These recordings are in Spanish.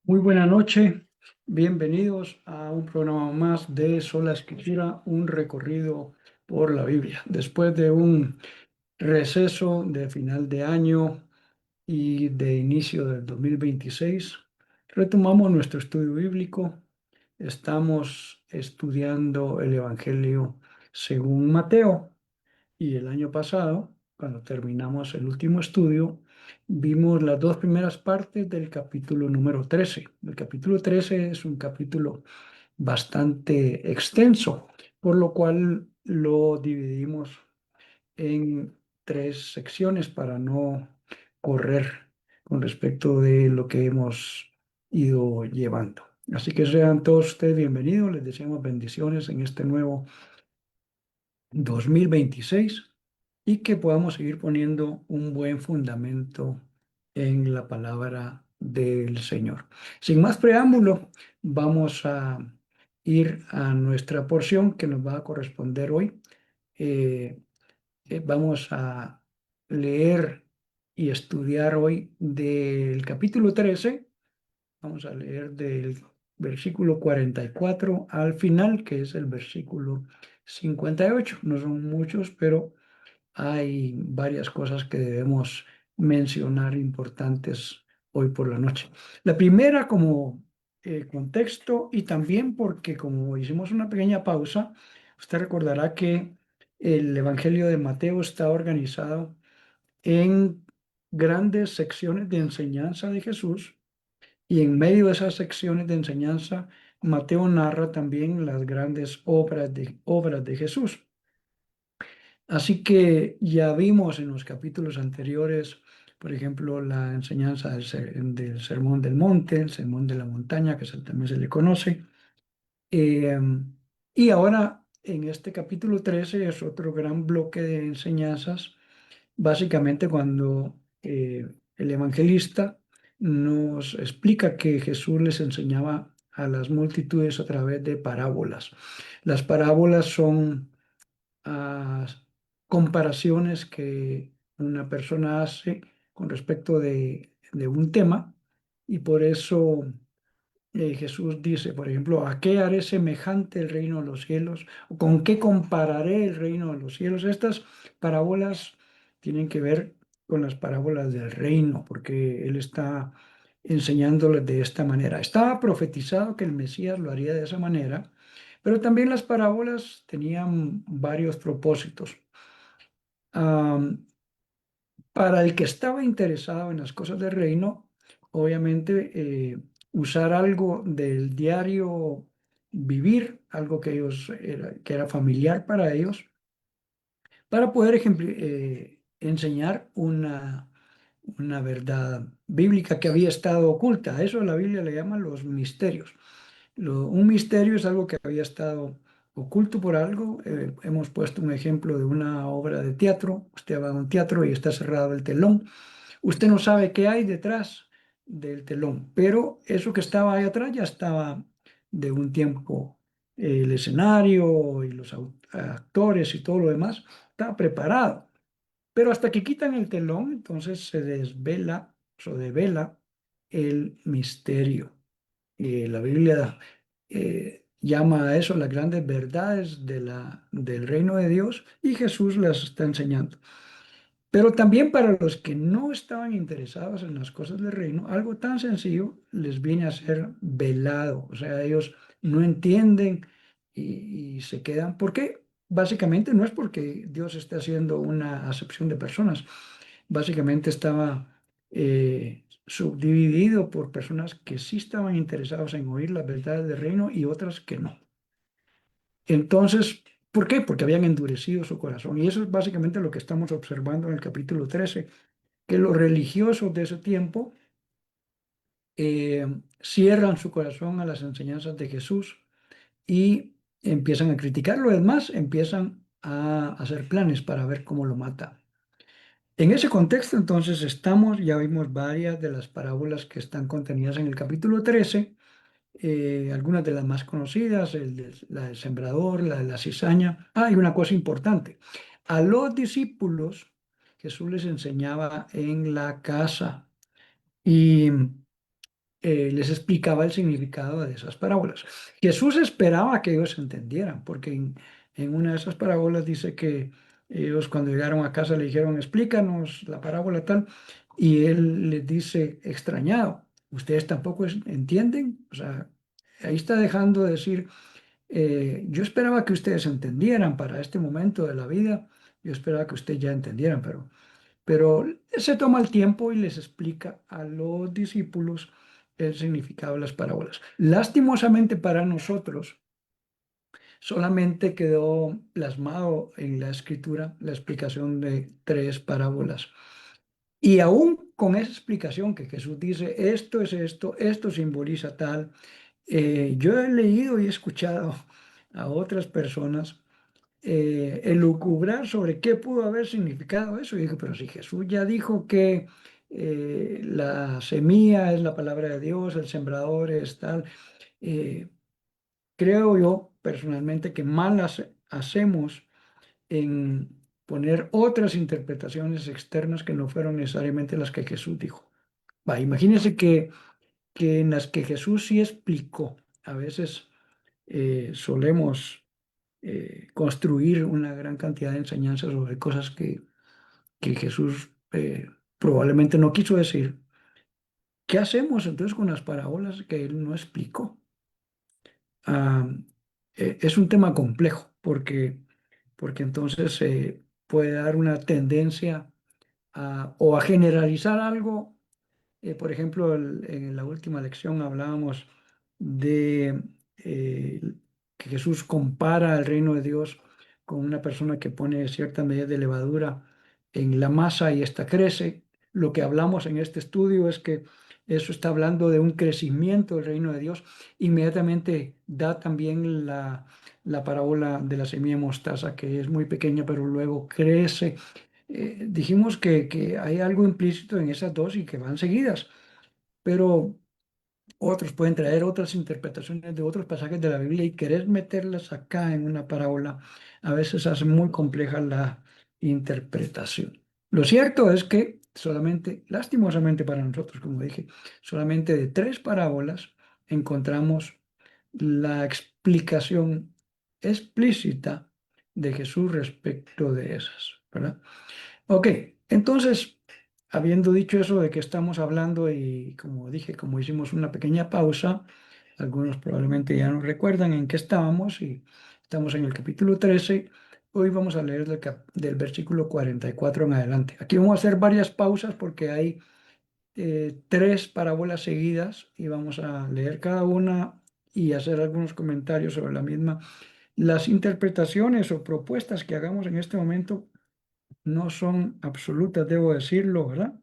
Muy buena noche, bienvenidos a un programa más de Sola Escritura, un recorrido por la Biblia. Después de un receso de final de año y de inicio del 2026, retomamos nuestro estudio bíblico. Estamos estudiando el Evangelio según Mateo. Y el año pasado, cuando terminamos el último estudio, vimos las dos primeras partes del capítulo número 13. El capítulo 13 es un capítulo bastante extenso, por lo cual lo dividimos en tres secciones para no correr con respecto de lo que hemos ido llevando. Así que sean todos ustedes bienvenidos, les deseamos bendiciones en este nuevo 2026 y que podamos seguir poniendo un buen fundamento en la palabra del Señor. Sin más preámbulo, vamos a ir a nuestra porción que nos va a corresponder hoy. Eh, Vamos a leer y estudiar hoy del capítulo 13. Vamos a leer del versículo 44 al final, que es el versículo 58. No son muchos, pero hay varias cosas que debemos mencionar importantes hoy por la noche. La primera como contexto y también porque como hicimos una pequeña pausa, usted recordará que el Evangelio de Mateo está organizado en grandes secciones de enseñanza de Jesús y en medio de esas secciones de enseñanza, Mateo narra también las grandes obras de Jesús. Así que ya vimos en los capítulos anteriores, por ejemplo, la enseñanza del Sermón del Monte, el Sermón de la Montaña, también se le conoce. Eh, y ahora, en este capítulo 13 es otro gran bloque de enseñanzas, básicamente cuando el evangelista nos explica que Jesús les enseñaba a las multitudes a través de parábolas. Las parábolas son a comparaciones que una persona hace con respecto de un tema y por eso Jesús dice, por ejemplo, ¿a qué haré semejante el reino de los cielos? ¿O con qué compararé el reino de los cielos? Estas parábolas tienen que ver con las parábolas del reino, porque Él está enseñándoles de esta manera. Estaba profetizado que el Mesías lo haría de esa manera, pero también las parábolas tenían varios propósitos. Am, para el que estaba interesado en las cosas del reino, obviamente usar algo del diario vivir, algo que era familiar para ellos, para poder enseñar una verdad bíblica que había estado oculta. A eso la Biblia le llama los misterios. Un misterio es algo que había estado oculto por algo. Hemos puesto un ejemplo de una obra de teatro. Usted va a un teatro y está cerrado el telón. Usted no sabe qué hay detrás del telón, pero eso que estaba ahí atrás ya estaba de un tiempo. El escenario y los actores y todo lo demás estaba preparado. Pero hasta que quitan el telón, entonces se desvela o devela el misterio. La Biblia llama a eso las grandes verdades del reino de Dios y Jesús las está enseñando. Pero también para los que no estaban interesados en las cosas del reino, algo tan sencillo les viene a ser velado. O sea, ellos no entienden y se quedan. ¿Por qué? Básicamente no es porque Dios esté haciendo una acepción de personas. Básicamente estaba subdividido por personas que sí estaban interesados en oír las verdades del reino y otras que no. Entonces, ¿por qué? Porque habían endurecido su corazón. Y eso es básicamente lo que estamos observando en el capítulo 13, que los religiosos de ese tiempo cierran su corazón a las enseñanzas de Jesús y empiezan a criticarlo. Además, empiezan a hacer planes para ver cómo lo mata. En ese contexto, entonces, ya vimos varias de las parábolas que están contenidas en el capítulo 13, algunas de las más conocidas, la del sembrador, la de la cizaña. Ah, y una cosa importante, a los discípulos Jesús les enseñaba en la casa y les explicaba el significado de esas parábolas. Jesús esperaba que ellos entendieran, porque en una de esas parábolas dice que ellos cuando llegaron a casa le dijeron, explícanos la parábola tal, y él les dice, extrañado, ¿ustedes tampoco entienden? O sea, ahí está dejando de decir, yo esperaba que ustedes entendieran para este momento de la vida, yo esperaba que ustedes ya entendieran, pero se toma el tiempo y les explica a los discípulos el significado de las parábolas. Lastimosamente para nosotros, solamente quedó plasmado en la escritura la explicación de tres parábolas. Y aún con esa explicación que Jesús dice, esto es esto, esto simboliza tal, yo he leído y he escuchado a otras personas elucubrar sobre qué pudo haber significado eso. Y dije, pero si Jesús ya dijo que la semilla es la palabra de Dios, el sembrador es tal, eh, creo yo personalmente que mal hacemos en poner otras interpretaciones externas que no fueron necesariamente las que Jesús dijo. Va, imagínense que en las que Jesús sí explicó, a veces solemos construir una gran cantidad de enseñanzas sobre cosas que Jesús probablemente no quiso decir. ¿Qué hacemos entonces con las parábolas que él no explicó? Ah, es un tema complejo porque entonces se puede dar una tendencia o a generalizar algo. Por ejemplo, en la última lección hablábamos de que Jesús compara el reino de Dios con una persona que pone cierta medida de levadura en la masa y ésta crece. Lo que hablamos en este estudio es que eso está hablando de un crecimiento del reino de Dios. Inmediatamente da también la parábola de la semilla de mostaza, que es muy pequeña, pero luego crece. Dijimos que hay algo implícito en esas dos y que van seguidas, pero otros pueden traer otras interpretaciones de otros pasajes de la Biblia y querer meterlas acá en una parábola a veces hace muy compleja la interpretación. Lo cierto es que solamente, lastimosamente para nosotros, como dije, solamente de tres parábolas encontramos la explicación explícita de Jesús respecto de esas, ¿verdad? Ok, entonces, habiendo dicho eso de que estamos hablando y como dije, como hicimos una pequeña pausa, algunos probablemente ya no recuerdan en qué estábamos y estamos en el capítulo 13. Hoy vamos a leer del versículo 44 en adelante. Aquí vamos a hacer varias pausas porque hay tres parábolas seguidas y vamos a leer cada una y hacer algunos comentarios sobre la misma. Las interpretaciones o propuestas que hagamos en este momento no son absolutas, debo decirlo, ¿verdad?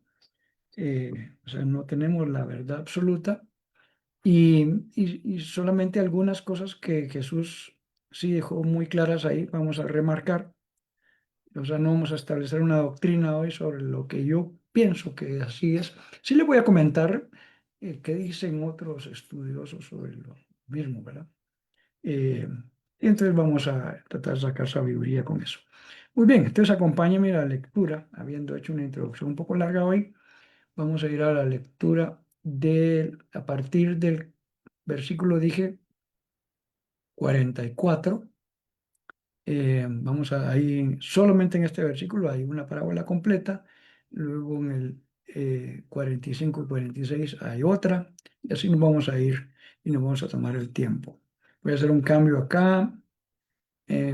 O sea, no tenemos la verdad absoluta y solamente algunas cosas que Jesús sí dejó muy claras ahí, vamos a remarcar. O sea, no vamos a establecer una doctrina hoy sobre lo que yo pienso que así es. Sí le voy a comentar qué dicen otros estudiosos sobre lo mismo, ¿verdad? Eh, y entonces vamos a tratar de sacar sabiduría con eso. Muy bien, entonces acompáñame a la lectura, habiendo hecho una introducción un poco larga hoy, vamos a ir a la lectura a partir del versículo, dije, 44. Vamos a ahí, solamente en este versículo hay una parábola completa, luego en el 45 y 46 hay otra, y así nos vamos a ir y nos vamos a tomar el tiempo. Voy a hacer un cambio acá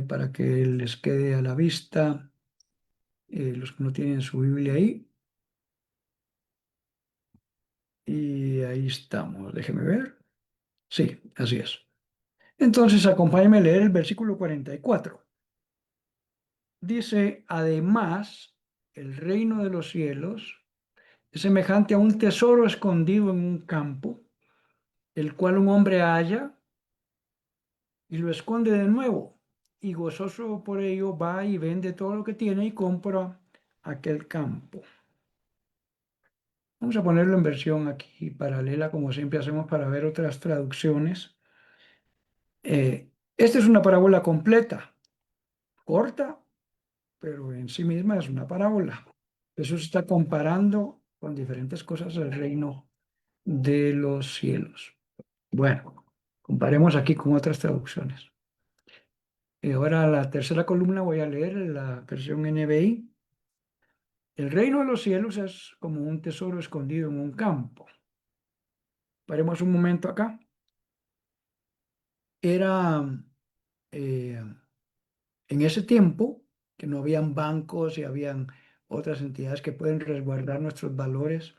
para que les quede a la vista los que no tienen su Biblia ahí. Y ahí estamos, déjeme ver. Sí, así es. Entonces, acompáñame a leer el versículo 44. Dice, además, el reino de los cielos es semejante a un tesoro escondido en un campo, el cual un hombre halla y lo esconde de nuevo, y gozoso por ello va y vende todo lo que tiene y compra aquel campo. Vamos a ponerlo en versión aquí paralela, como siempre hacemos para ver otras traducciones. Esta es una parábola completa, corta, pero en sí misma es una parábola. Jesús está comparando con diferentes cosas el reino de los cielos. Bueno, comparemos aquí con otras traducciones. Y ahora la tercera columna voy a leer la versión NBI. El reino de los cielos es como un tesoro escondido en un campo. Paremos un momento acá. Era eh, en ese tiempo que no habían bancos y habían otras entidades que pueden resguardar nuestros valores.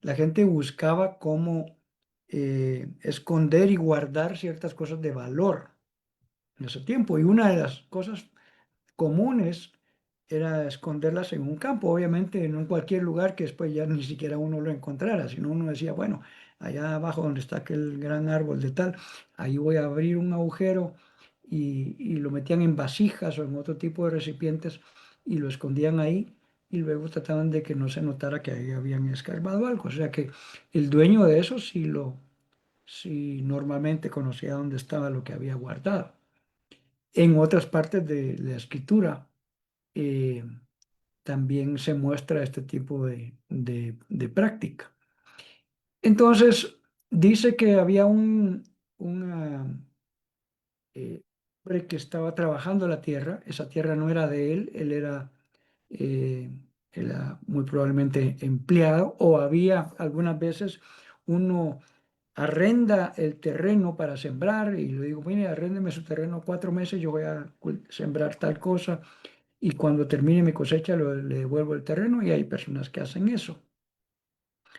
La gente buscaba cómo esconder y guardar ciertas cosas de valor en ese tiempo. Y una de las cosas comunes era esconderlas en un campo, obviamente no en cualquier lugar que después ya ni siquiera uno lo encontrara, sino uno decía, bueno, allá abajo donde está aquel gran árbol de tal, ahí voy a abrir un agujero y lo metían en vasijas o en otro tipo de recipientes y lo escondían ahí y luego trataban de que no se notara que ahí habían escarbado algo. O sea que el dueño de eso sí normalmente conocía dónde estaba lo que había guardado. En otras partes de la escritura eh, también se muestra este tipo de práctica. Entonces, dice que había un eh, hombre que estaba trabajando la tierra. Esa tierra no era de él, eh, era muy probablemente empleado, o había algunas veces uno arrenda el terreno para sembrar y le digo, mire, arréndeme su terreno 4 meses, yo voy a sembrar tal cosa y cuando termine mi cosecha le devuelvo el terreno y hay personas que hacen eso.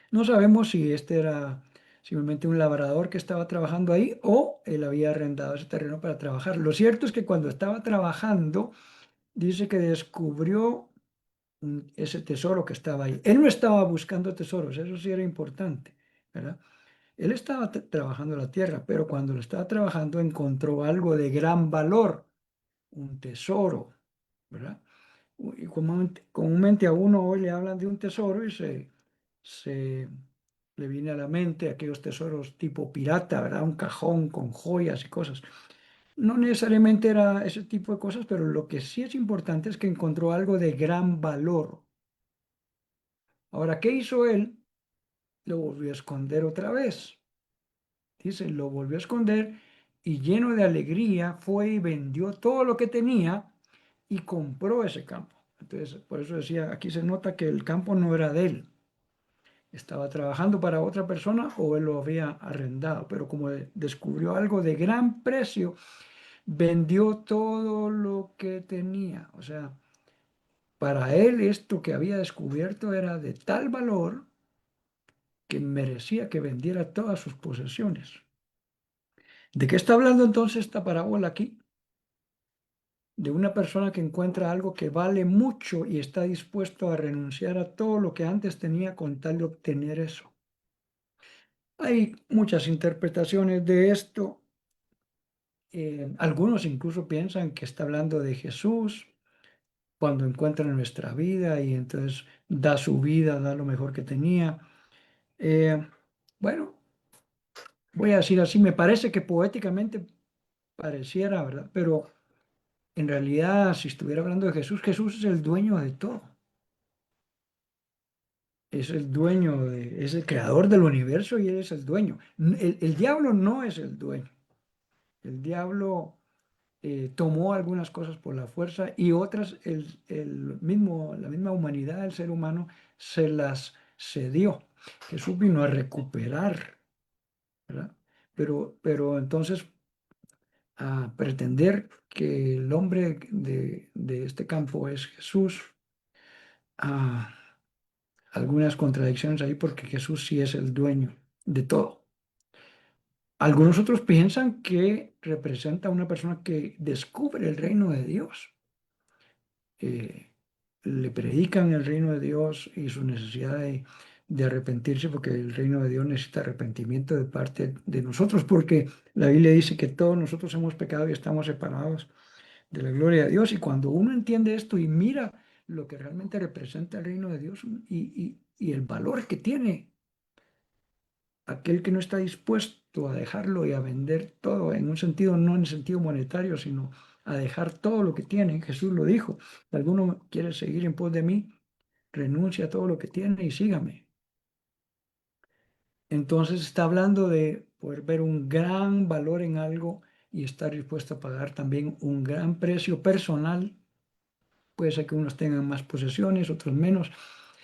No sabemos si este era simplemente un labrador que estaba trabajando ahí o él había arrendado ese terreno para trabajar. Lo cierto es que cuando estaba trabajando, dice que descubrió ese tesoro que estaba ahí. Él no estaba buscando tesoros, eso sí era importante, ¿verdad? Él estaba trabajando la tierra, pero cuando lo estaba trabajando encontró algo de gran valor, un tesoro, ¿verdad? Y comúnmente a uno hoy le hablan de un tesoro y se le viene a la mente aquellos tesoros tipo pirata, ¿verdad? Un cajón con joyas y cosas. No necesariamente era ese tipo de cosas, pero lo que sí es importante es que encontró algo de gran valor. Ahora, ¿qué hizo él? Lo volvió a esconder otra vez. Dice, lo volvió a esconder y lleno de alegría fue y vendió todo lo que tenía y compró ese campo. Entonces, por eso decía, aquí se nota que el campo no era de él. Estaba trabajando para otra persona o él lo había arrendado, pero como descubrió algo de gran precio, vendió todo lo que tenía. O sea, para él esto que había descubierto era de tal valor que merecía que vendiera todas sus posesiones. ¿De qué está hablando entonces esta parábola aquí? De una persona que encuentra algo que vale mucho y está dispuesto a renunciar a todo lo que antes tenía con tal de obtener eso. Hay muchas interpretaciones de esto. Algunos incluso piensan que está hablando de Jesús cuando encuentra nuestra vida y entonces da su vida, da lo mejor que tenía. Eh, bueno, voy a decir así, me parece que poéticamente pareciera, ¿verdad? Pero en realidad, si estuviera hablando de Jesús, Jesús es el dueño de todo. Es el dueño, es el creador del universo y él es el dueño. El diablo no es el dueño. El diablo tomó algunas cosas por la fuerza y otras la misma humanidad, el ser humano, se las cedió. Jesús vino a recuperar, ¿verdad? Pero entonces a pretender que el hombre de este campo es Jesús, a algunas contradicciones ahí porque Jesús sí es el dueño de todo. Algunos otros piensan que representa a una persona que descubre el reino de Dios. eh, Le predican el reino de Dios y su necesidad de arrepentirse, porque el reino de Dios necesita arrepentimiento de parte de nosotros, porque la Biblia dice que todos nosotros hemos pecado y estamos separados de la gloria de Dios. Y cuando uno entiende esto y mira lo que realmente representa el reino de Dios y el valor que tiene aquel que no está dispuesto a dejarlo y a vender todo, en un sentido, no en el sentido monetario, sino a dejar todo lo que tiene. Jesús lo dijo, si alguno quiere seguir en pos de mí, renuncia a todo lo que tiene y sígame. Entonces está hablando de poder ver un gran valor en algo y estar dispuesto a pagar también un gran precio personal. Puede ser que unos tengan más posesiones, otros menos.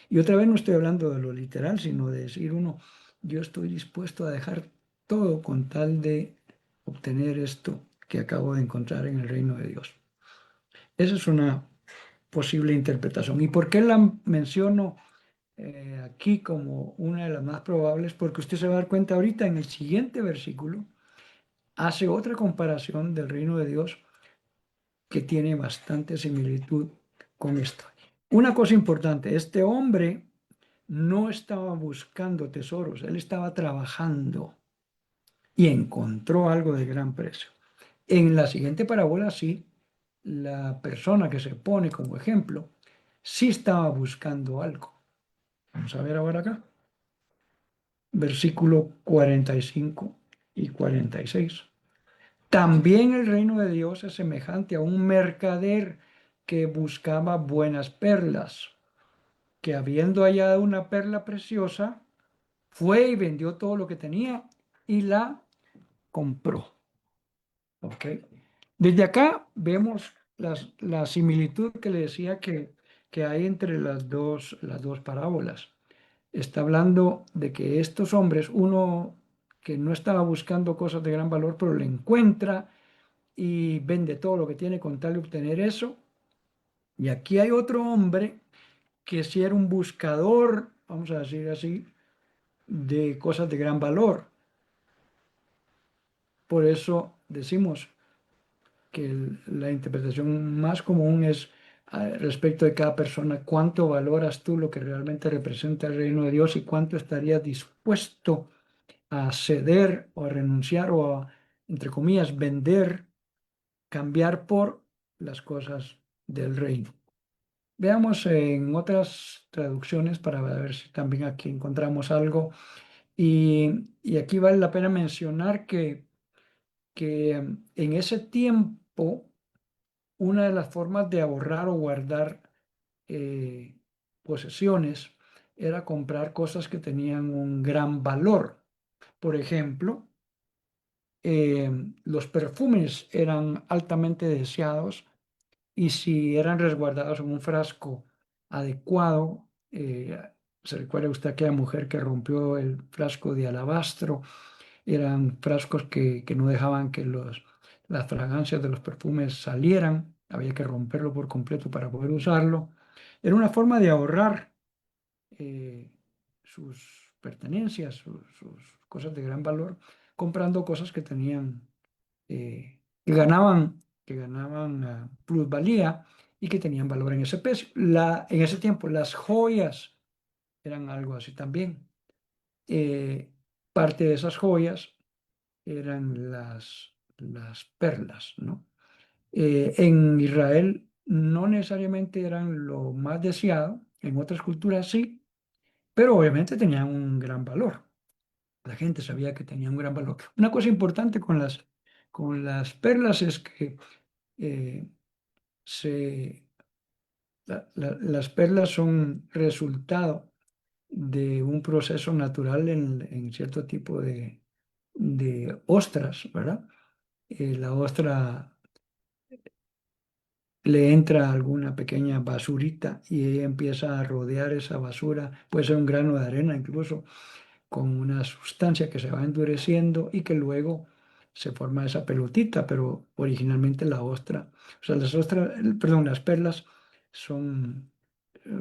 Y otra vez no estoy hablando de lo literal, sino de decir uno, yo estoy dispuesto a dejar todo con tal de obtener esto que acabo de encontrar en el reino de Dios. Esa es una posible interpretación. ¿Y por qué la menciono aquí como una de las más probables? Porque usted se va a dar cuenta ahorita en el siguiente versículo, hace otra comparación del reino de Dios que tiene bastante similitud con esto. Una cosa importante, este hombre no estaba buscando tesoros, él estaba trabajando y encontró algo de gran precio. En la siguiente parábola, sí, la persona que se pone como ejemplo, sí estaba buscando algo. Vamos a ver ahora acá, versículo 45 y 46. También el reino de Dios es semejante a un mercader que buscaba buenas perlas, que habiendo hallado una perla preciosa, fue y vendió todo lo que tenía y la compró. ¿Ok? Desde acá vemos la similitud que le decía que hay entre las dos parábolas. Está hablando de que estos hombres, uno que no estaba buscando cosas de gran valor, pero le encuentra y vende todo lo que tiene con tal de obtener eso. Y aquí hay otro hombre que sí era un buscador, vamos a decir así, de cosas de gran valor. Por eso decimos que la interpretación más común es respecto de cada persona, cuánto valoras tú lo que realmente representa el reino de Dios y cuánto estarías dispuesto a ceder o a renunciar o a, entre comillas, vender, cambiar por las cosas del reino. Veamos en otras traducciones para ver si también aquí encontramos algo. Y aquí vale la pena mencionar que en ese tiempo una de las formas de ahorrar o guardar eh, posesiones era comprar cosas que tenían un gran valor. Por ejemplo, eh, los perfumes eran altamente deseados y si eran resguardados en un frasco adecuado, se recuerda usted a aquella mujer que rompió el frasco de alabastro, eran frascos que no dejaban que las fragancias de los perfumes salieran, había que romperlo por completo para poder usarlo. Era una forma de ahorrar eh, sus pertenencias, sus cosas de gran valor, comprando cosas que tenían, que ganaban plusvalía y que tenían valor en ese precio. En ese tiempo, las joyas eran algo así también. Eh, Parte de esas joyas eran las perlas, ¿no? En Israel no necesariamente eran lo más deseado, en otras culturas sí, pero obviamente tenían un gran valor. La gente sabía que tenían un gran valor. Una cosa importante con las perlas es que eh, se, las perlas son resultado de un proceso natural en cierto tipo de ostras, ¿verdad? La ostra le entra alguna pequeña basurita y ella empieza a rodear esa basura, puede ser un grano de arena incluso, con una sustancia que se va endureciendo y que luego se forma esa pelotita, pero originalmente la ostra, o sea, las ostras, perdón, las perlas son,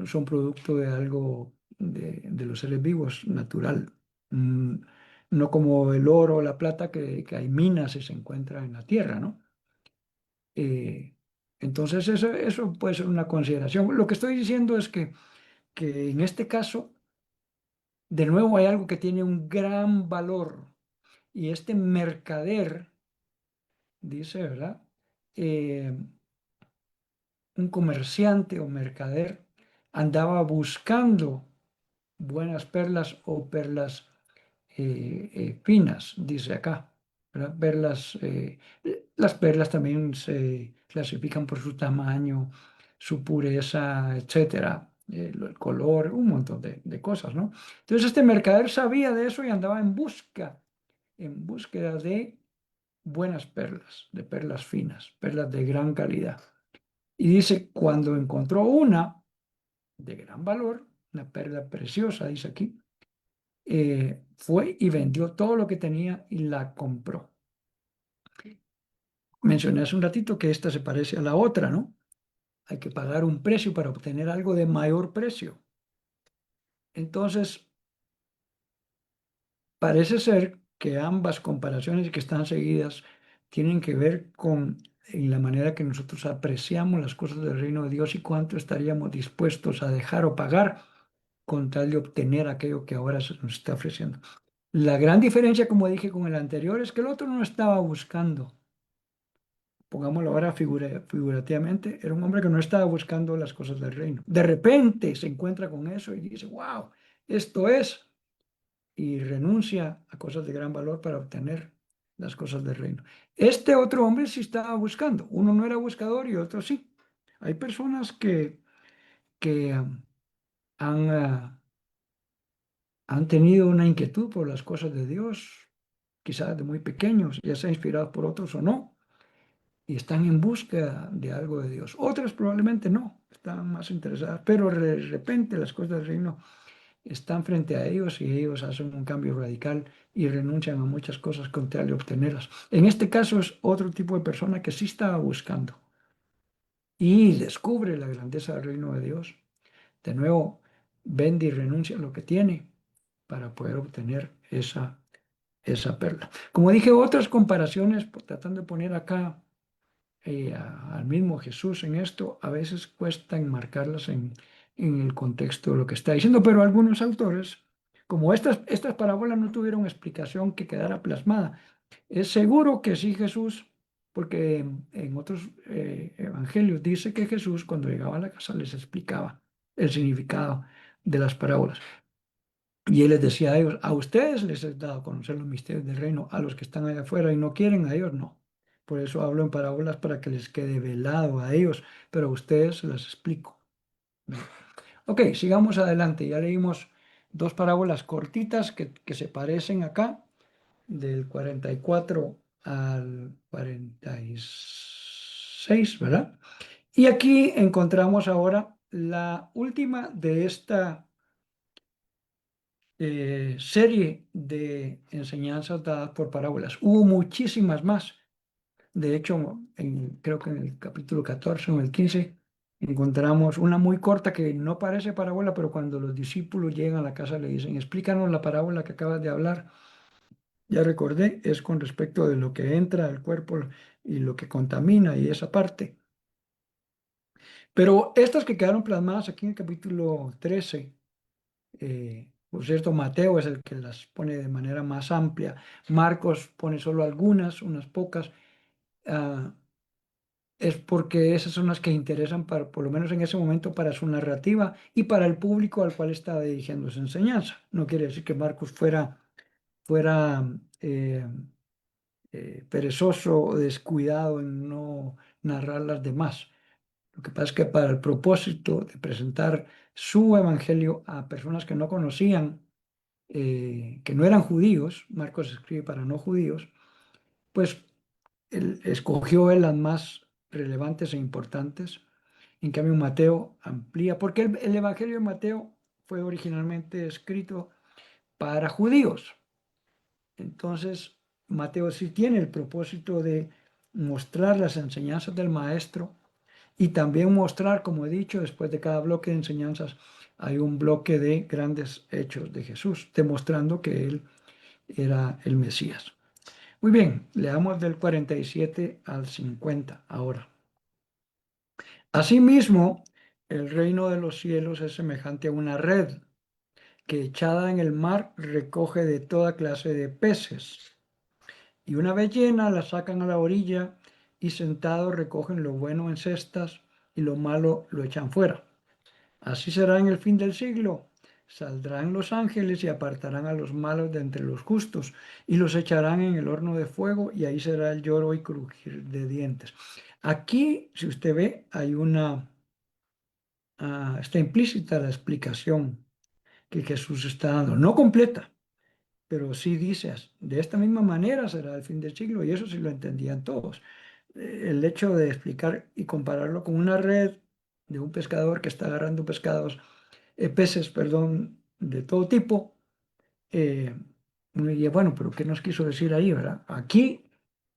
son producto de algo de los seres vivos, natural. Mm, no como el oro o la plata que hay minas y se encuentra en la tierra, ¿no? Eh, entonces eso puede ser una consideración. Lo que estoy diciendo es que en este caso, de nuevo hay algo que tiene un gran valor y este mercader, dice, ¿verdad? Eh, un comerciante o mercader andaba buscando buenas perlas o perlas finas, dice acá, ¿verdad? Las perlas también se clasifican por su tamaño, su pureza, etcétera. el color, un montón de cosas, ¿no? Entonces este mercader sabía de eso y andaba en búsqueda de buenas perlas, de perlas finas, perlas de gran calidad. Y dice, cuando encontró una de gran valor, una perla preciosa, dice aquí, fue y vendió todo lo que tenía y la compró. Mencioné hace un ratito que esta se parece a la otra, ¿no? Hay que pagar un precio para obtener algo de mayor precio. Entonces, parece ser que ambas comparaciones que están seguidas tienen que ver con en la manera que nosotros apreciamos las cosas del reino de Dios y cuánto estaríamos dispuestos a dejar o pagar con tal de obtener aquello que ahora se nos está ofreciendo. La gran diferencia, como dije con el anterior, es que el otro no estaba buscando, pongámoslo ahora figurativamente, era un hombre que no estaba buscando las cosas del reino. De repente se encuentra con eso y dice, wow, esto es, y renuncia a cosas de gran valor para obtener las cosas del reino. Este otro hombre sí estaba buscando, uno no era buscador y otro sí. Hay personas que han, han tenido una inquietud por las cosas de Dios, quizás de muy pequeños, ya sea inspirados por otros o no, y están en búsqueda de algo de Dios. Otras probablemente no, están más interesadas, pero de repente las cosas del reino están frente a ellos y ellos hacen un cambio radical y renuncian a muchas cosas con tal de obtenerlas. En este caso es otro tipo de persona que sí estaba buscando y descubre la grandeza del reino de Dios. De nuevo, vende y renuncia a lo que tiene para poder obtener esa perla. Como dije, otras comparaciones, tratando de poner acá al mismo Jesús en esto, a veces cuesta enmarcarlas en el contexto de lo que está diciendo, pero algunos autores, como estas parábolas no tuvieron explicación que quedara plasmada, es seguro que sí Jesús, porque en otros evangelios dice que Jesús cuando llegaba a la casa les explicaba el significado de las parábolas. Y él les decía a ellos, a ustedes les he dado a conocer los misterios del reino, a los que están allá afuera y no quieren, a ellos no. Por eso hablo en parábolas para que les quede velado a ellos, pero a ustedes se las explico. ¿No? Ok, sigamos adelante. Ya leímos dos parábolas cortitas que se parecen acá, del 44 al 46, ¿verdad? Y aquí encontramos ahora la última de esta serie de enseñanzas dadas por parábolas. Hubo muchísimas más. De hecho, creo que en el capítulo 14 o en el 15 encontramos una muy corta que no parece parábola, pero cuando los discípulos llegan a la casa le dicen, explícanos la parábola que acabas de hablar. Ya recordé, es con respecto de lo que entra al cuerpo y lo que contamina y esa parte. Pero estas que quedaron plasmadas aquí en el capítulo 13. Por cierto, Mateo es el que las pone de manera más amplia. Marcos pone solo algunas, unas pocas. ah, es porque esas son las que interesan para, por lo menos en ese momento, para su narrativa y para el público al cual está dirigiendo su enseñanza. No quiere decir que Marcos fuera eh, perezoso o descuidado en no narrar las demás. Lo que pasa es que para el propósito de presentar su evangelio a personas que no conocían, que no eran judíos, Marcos escribe para no judíos, pues él escogió él las más relevantes e importantes. En cambio, Mateo amplía, porque el Evangelio de Mateo fue originalmente escrito para judíos. Entonces, Mateo sí tiene el propósito de mostrar las enseñanzas del maestro y también mostrar, como he dicho, después de cada bloque de enseñanzas, hay un bloque de grandes hechos de Jesús, demostrando que él era el Mesías. Muy bien, leamos del 47 al 50 ahora. Asimismo, el reino de los cielos es semejante a una red que echada en el mar recoge de toda clase de peces. Y una vez llena la sacan a la orilla y sentados recogen lo bueno en cestas y lo malo lo echan fuera. Así será en el fin del siglo. Saldrán los ángeles y apartarán a los malos de entre los justos y los echarán en el horno de fuego y ahí será el lloro y crujir de dientes. Aquí, si usted ve, hay una está implícita la explicación que Jesús está dando, no completa, pero sí dice, de esta misma manera será el fin del siglo, y eso sí lo entendían todos. El hecho de explicar y compararlo con una red de un pescador que está agarrando peces, perdón, de todo tipo, uno diría, bueno, pero ¿qué nos quiso decir ahí, verdad? Aquí,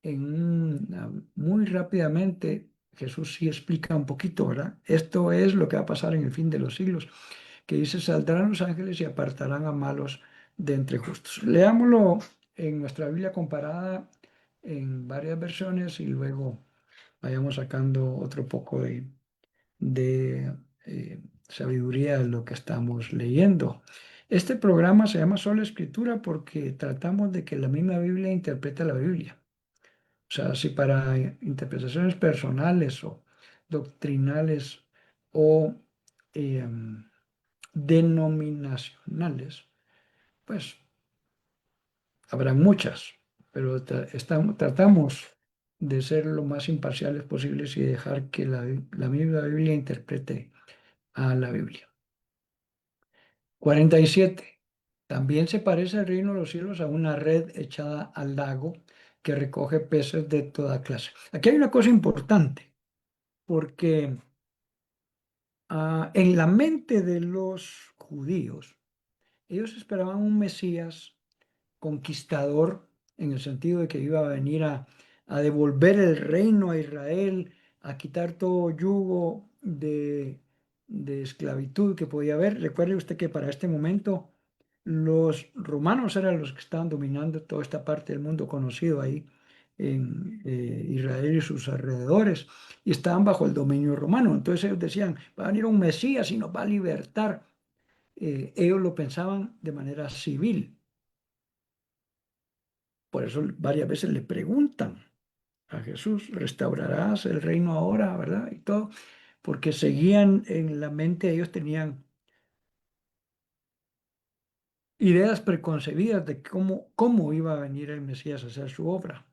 muy rápidamente, Jesús sí explica un poquito, ¿verdad? Esto es lo que va a pasar en el fin de los siglos, que dice, saldrán los ángeles y apartarán a malos de entre justos. Leámoslo en nuestra Biblia comparada en varias versiones y luego vayamos sacando otro poco de sabiduría de lo que estamos leyendo. Este programa se llama Solo Escritura porque tratamos de que la misma Biblia interprete la Biblia. O sea, si para interpretaciones personales o doctrinales o eh, denominacionales, pues habrá muchas, pero tratamos de ser lo más imparciales posibles y dejar que la misma Biblia interprete a la Biblia. 47. También se parece el reino de los cielos a una red echada al lago que recoge peces de toda clase. Aquí hay una cosa importante, porque en la mente de los judíos, ellos esperaban un Mesías conquistador, en el sentido de que iba a venir a devolver el reino a Israel, a quitar todo yugo de esclavitud que podía haber. Recuerde usted que para este momento los romanos eran los que estaban dominando toda esta parte del mundo conocido ahí en Israel y sus alrededores, y estaban bajo el dominio romano. Entonces ellos decían, va a venir un Mesías y nos va a libertar. Ellos lo pensaban de manera civil. Por eso varias veces le preguntan a Jesús, ¿restaurarás el reino ahora, verdad? Y todo, porque seguían en la mente, ellos tenían ideas preconcebidas de cómo iba a venir el Mesías a hacer su obra.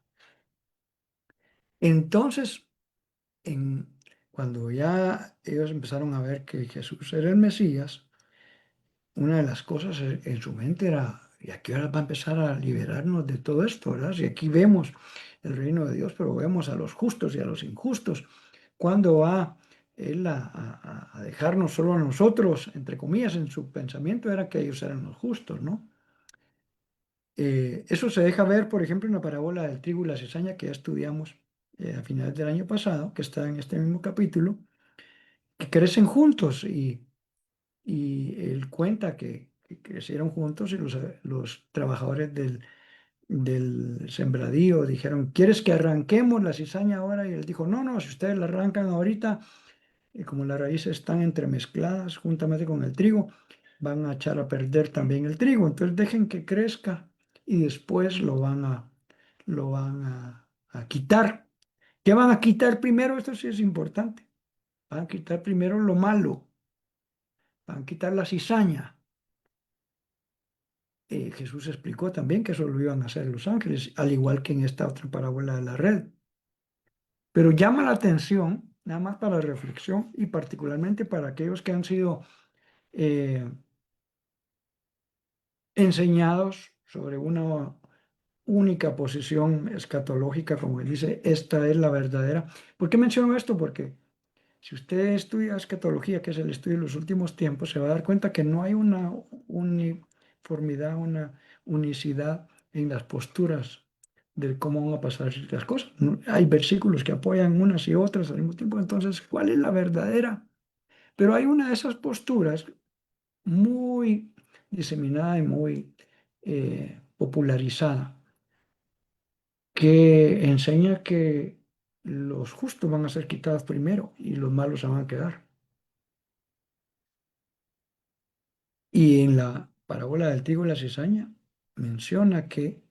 Entonces, en, cuando ya ellos empezaron a ver que Jesús era el Mesías, una de las cosas en su mente era, ¿y a qué hora va a empezar a liberarnos de todo esto, verdad? Si aquí vemos el reino de Dios, pero vemos a los justos y a los injustos, ¿cuándo va Él a dejarnos solo a nosotros? Entre comillas, en su pensamiento era que ellos eran los justos, ¿no? Eso se deja ver, por ejemplo, en la parábola del trigo y la cizaña que ya estudiamos a finales del año pasado, que está en este mismo capítulo, que crecen juntos y él cuenta que crecieron juntos y los trabajadores del sembradío dijeron, ¿quieres que arranquemos la cizaña ahora? Y él dijo, no, no, si ustedes la arrancan ahorita, y como las raíces están entremezcladas juntamente con el trigo, van a echar a perder también el trigo. Entonces dejen que crezca y después lo van a quitar. ¿Qué van a quitar primero? Esto sí es importante. Van a quitar primero lo malo, van a quitar la cizaña. Jesús explicó también que eso lo iban a hacer los ángeles, al igual que en esta otra parábola de la red. Pero llama la atención, nada más para reflexión y particularmente para aquellos que han sido eh, enseñados sobre una única posición escatológica, como él dice, esta es la verdadera. ¿Por qué menciono esto? Porque si usted estudia escatología, que es el estudio de los últimos tiempos, se va a dar cuenta que no hay una uniformidad, una unicidad en las posturas de cómo van a pasar las cosas. Hay versículos que apoyan unas y otras al mismo tiempo, entonces, ¿cuál es la verdadera? Pero hay una de esas posturas muy diseminada y muy popularizada que enseña que los justos van a ser quitados primero y los malos se van a quedar. Y en la parábola del trigo y la cizaña menciona que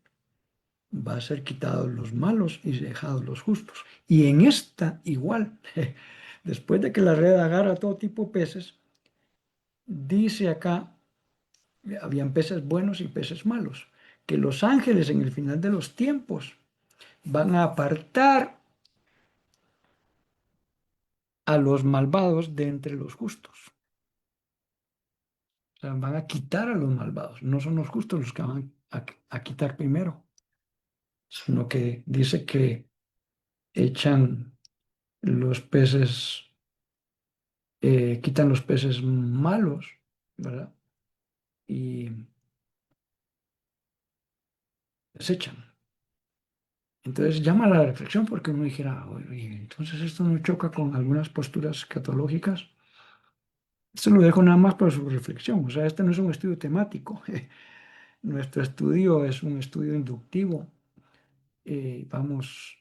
va a ser quitados los malos y dejados los justos. Y en esta igual, después de que la red agarra todo tipo de peces, dice acá, habían peces buenos y peces malos, que los ángeles en el final de los tiempos van a apartar a los malvados de entre los justos. O sea, van a quitar a los malvados. No son los justos los que van a quitar primero, sino que dice que echan los peces, quitan los peces malos, ¿verdad? Y desechan. Entonces llama a la reflexión porque uno dijera, oye, entonces esto no choca con algunas posturas escatológicas. Esto lo dejo nada más para su reflexión. O sea, este no es un estudio temático. Nuestro estudio es un estudio inductivo. Vamos,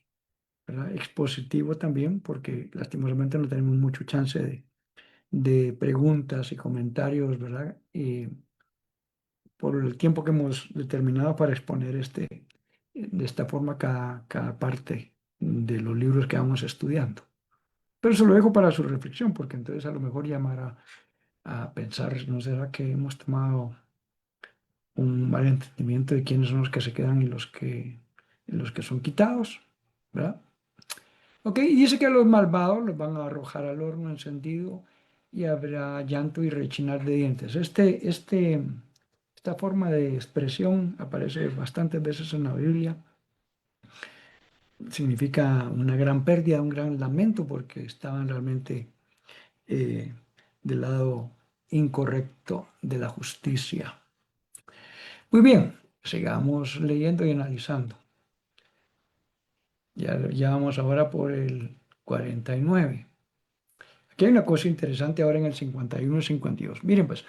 ¿verdad? Expositivo también, porque lastimosamente no tenemos mucho chance de preguntas y comentarios, ¿verdad? Y por el tiempo que hemos determinado para exponer de esta forma cada parte de los libros que vamos estudiando. Pero eso lo dejo para su reflexión, porque entonces a lo mejor llamará a pensar, ¿no será que hemos tomado un mal entendimiento de quiénes son los que se quedan y los que son quitados? ¿Verdad? Ok, y dice que a los malvados los van a arrojar al horno encendido y habrá llanto y rechinar de dientes. Esta forma de expresión aparece bastantes veces en la Biblia. Significa una gran pérdida, un gran lamento, porque estaban realmente eh, del lado incorrecto de la justicia. Muy bien, sigamos leyendo y analizando. Ya vamos ahora por el 49. Aquí hay una cosa interesante ahora en el 51 y 52. Miren pues,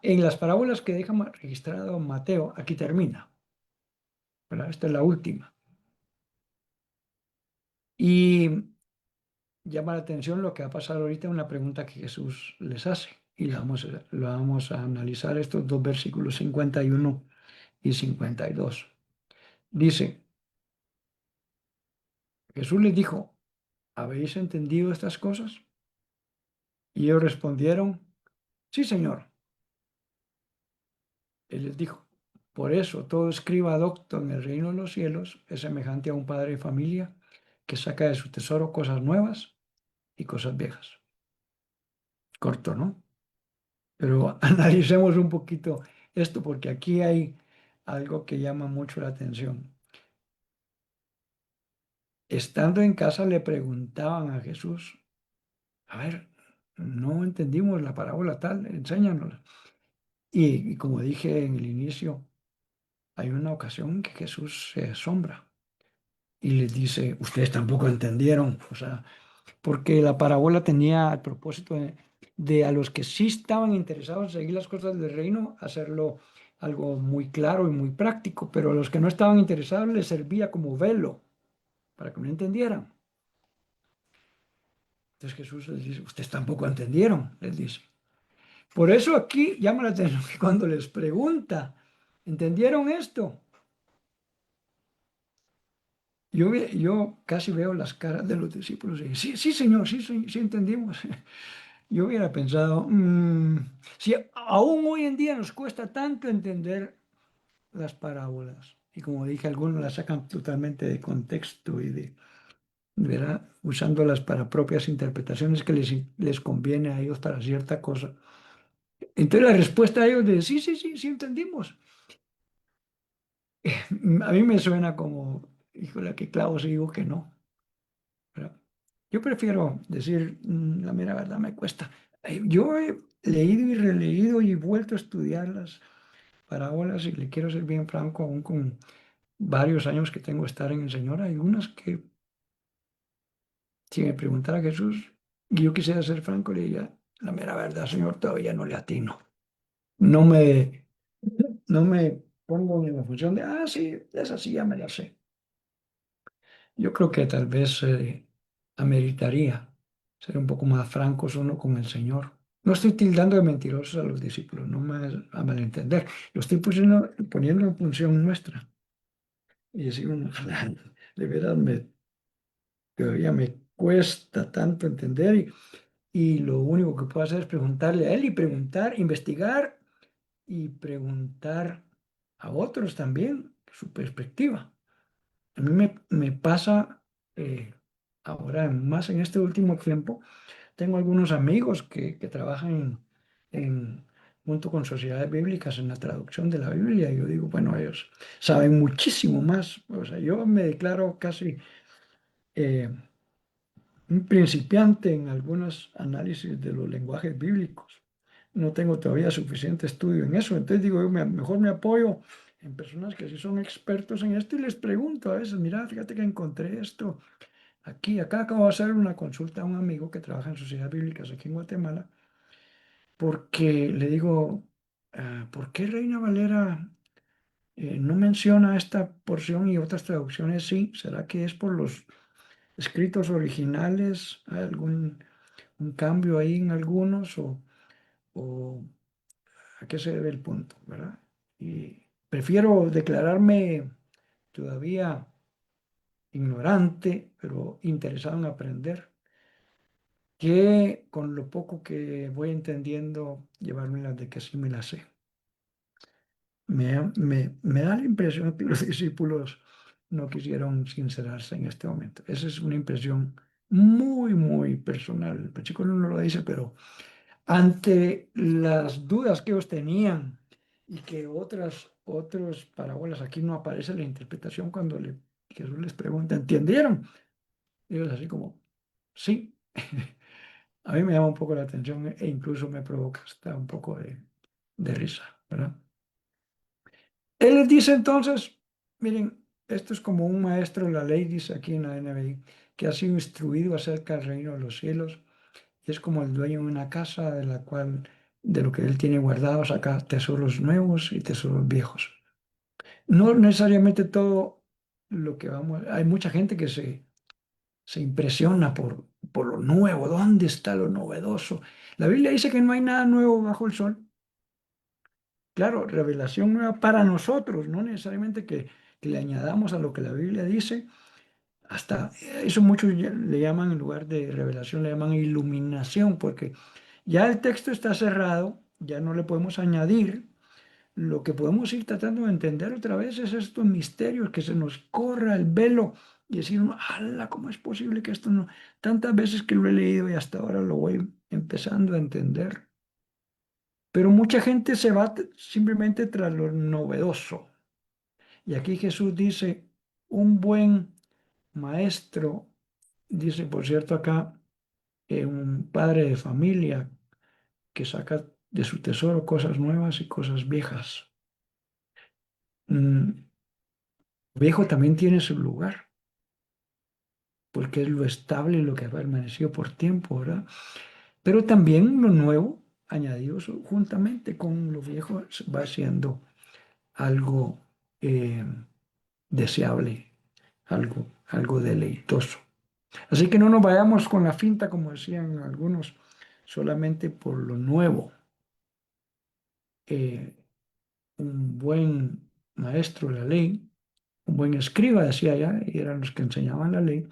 en las parábolas que deja registrado Mateo, aquí termina, ¿verdad? Esta es la última. Y llama la atención lo que va a pasar ahorita, una pregunta que Jesús les hace. Y la vamos a analizar estos dos versículos 51 y 52. Dice, Jesús les dijo, ¿habéis entendido estas cosas? Y ellos respondieron, sí, Señor. Él les dijo, por eso todo escriba docto en el reino de los cielos es semejante a un padre de familia que saca de su tesoro cosas nuevas y cosas viejas. Corto, ¿no? Pero analicemos un poquito esto porque aquí hay algo que llama mucho la atención. Estando en casa le preguntaban a Jesús, a ver, no entendimos la parábola tal, enséñanos. Y como dije en el inicio, hay una ocasión en que Jesús se asombra y les dice, ustedes tampoco entendieron, o sea, porque la parábola tenía el propósito de a los que sí estaban interesados en seguir las cosas del reino, hacerlo algo muy claro y muy práctico, pero a los que no estaban interesados les servía como velo para que no entendieran. Entonces Jesús les dice, ustedes tampoco entendieron, les dice. Por eso aquí llama la atención que cuando les pregunta, ¿entendieron esto? Yo casi veo las caras de los discípulos y digo, sí, sí, Señor, sí, sí, sí entendimos. Yo hubiera pensado, si aún hoy en día nos cuesta tanto entender las parábolas, y como dije, algunos las sacan totalmente de contexto y ¿verdad? Usándolas para propias interpretaciones que les conviene a ellos para cierta cosa. Entonces la respuesta a ellos de sí, sí, sí, sí entendimos. A mí me suena como, híjole, qué clavos digo que no. ¿Verdad? Yo prefiero decir la mera verdad, me cuesta. Yo he leído y releído y vuelto a estudiar las parábolas y le quiero ser bien franco, aún con varios años que tengo de estar en el Señor, hay unas que si me preguntara Jesús y yo quisiera ser franco, le diría, la mera verdad, Señor, todavía no le atino. No me, no me pongo en la función de, sí, esa sí ya me la sé. Yo creo que tal vez ameritaría ser un poco más francos uno con el Señor. No estoy tildando de mentirosos a los discípulos, no me a malentender. Lo estoy poniendo en función nuestra. Y decir, de verdad, todavía me cuesta tanto entender y lo único que puedo hacer es preguntarle a él y preguntar, investigar y preguntar a otros también su perspectiva. A mí me pasa, eh, ahora más en este último tiempo, tengo algunos amigos que trabajan junto con sociedades bíblicas en la traducción de la Biblia. Y yo digo, bueno, ellos saben muchísimo más. O sea, yo me declaro casi eh, un principiante en algunos análisis de los lenguajes bíblicos. No tengo todavía suficiente estudio en eso. Entonces digo, yo mejor me apoyo en personas que sí son expertos en esto y les pregunto a veces, mira, fíjate que encontré esto aquí, acá acabo de hacer una consulta a un amigo que trabaja en sociedades bíblicas aquí en Guatemala, porque le digo, ¿por qué Reina Valera no menciona esta porción y otras traducciones sí? ¿Será que es por los escritos originales? ¿Hay algún un cambio ahí en algunos o a qué se debe el punto, ¿verdad? Y prefiero declararme todavía ignorante, pero interesado en aprender, que con lo poco que voy entendiendo, llevármelas de que sí me las sé. Me da la impresión que los discípulos no quisieron sincerarse en este momento. Esa es una impresión muy, muy personal. El versículo no lo dice, pero ante las dudas que ellos tenían y que otras parábolas, aquí no aparece la interpretación cuando Jesús les pregunta, ¿entendieron? Ellos así como, sí. A mí me llama un poco la atención e incluso me provoca hasta un poco de risa, ¿verdad? Él les dice entonces, miren, esto es como un maestro de la ley, dice aquí en la NBI, que ha sido instruido acerca del reino de los cielos y es como el dueño de una casa de la cual, de lo que él tiene guardado, saca tesoros nuevos y tesoros viejos. No necesariamente todo lo que vamos, hay mucha gente que se impresiona por lo nuevo, ¿dónde está lo novedoso? La Biblia dice que no hay nada nuevo bajo el sol. Claro, revelación nueva para nosotros, no necesariamente que le añadamos a lo que la Biblia dice. Hasta eso muchos le llaman, en lugar de revelación, le llaman iluminación, porque ya el texto está cerrado, ya no le podemos añadir. Lo que podemos ir tratando de entender otra vez es estos misterios, que se nos corra el velo y decir, ¡hala! ¿Cómo es posible que esto no? Tantas veces que lo he leído y hasta ahora lo voy empezando a entender. Pero mucha gente se va simplemente tras lo novedoso. Y aquí Jesús dice, un buen maestro, dice, por cierto, acá, un padre de familia que saca de su tesoro cosas nuevas y cosas viejas. Mm, Viejo también tiene su lugar, porque es lo estable y lo que ha permanecido por tiempo, ¿verdad? Pero también lo nuevo, añadido juntamente con lo viejo, va siendo algo eh, deseable, algo deleitoso. Así que no nos vayamos con la finta, como decían algunos, solamente por lo nuevo. Eh, un buen maestro de la ley, un buen escriba, decía ya, y eran los que enseñaban la ley,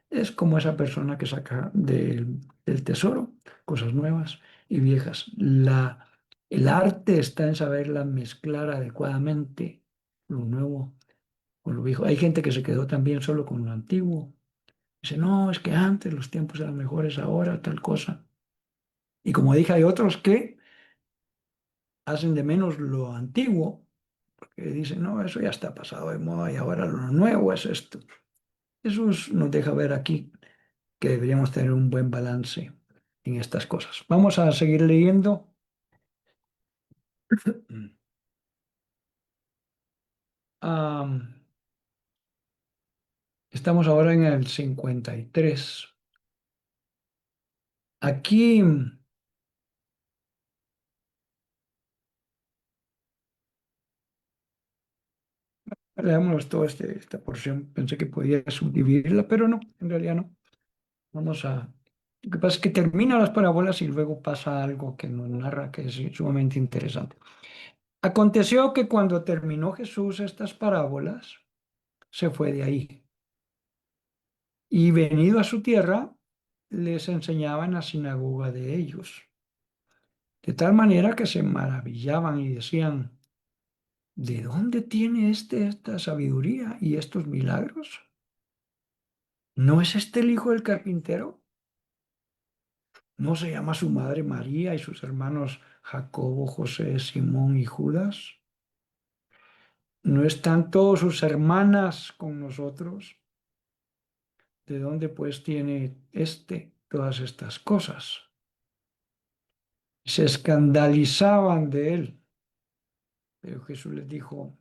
es como esa persona que saca del tesoro cosas nuevas y viejas. El arte está en saberla mezclar adecuadamente lo nuevo con lo viejo. Hay gente que se quedó también solo con lo antiguo. Dice, no, es que antes los tiempos eran mejores, ahora tal cosa. Y como dije, hay otros que hacen de menos lo antiguo, que dicen, no, eso ya está pasado de moda y ahora lo nuevo es esto. Eso nos deja ver aquí que deberíamos tener un buen balance en estas cosas. Vamos a seguir leyendo. Am, Estamos ahora en el 53. Aquí leamos toda esta porción. Pensé que podía subdividirla, pero no, en realidad no. Vamos a... Lo que pasa es que termina las parábolas y luego pasa algo que nos narra que es sumamente interesante. Aconteció que cuando terminó Jesús estas parábolas, se fue de ahí y venido a su tierra, les enseñaba en la sinagoga de ellos, de tal manera que se maravillaban y decían, ¿de dónde tiene esta sabiduría y estos milagros? ¿No es este el hijo del carpintero? ¿No se llama su madre María y sus hermanos Jacobo, José, Simón y Judas? ¿No están todas sus hermanas con nosotros? ¿De dónde pues tiene todas estas cosas? Se escandalizaban de él, pero Jesús les dijo,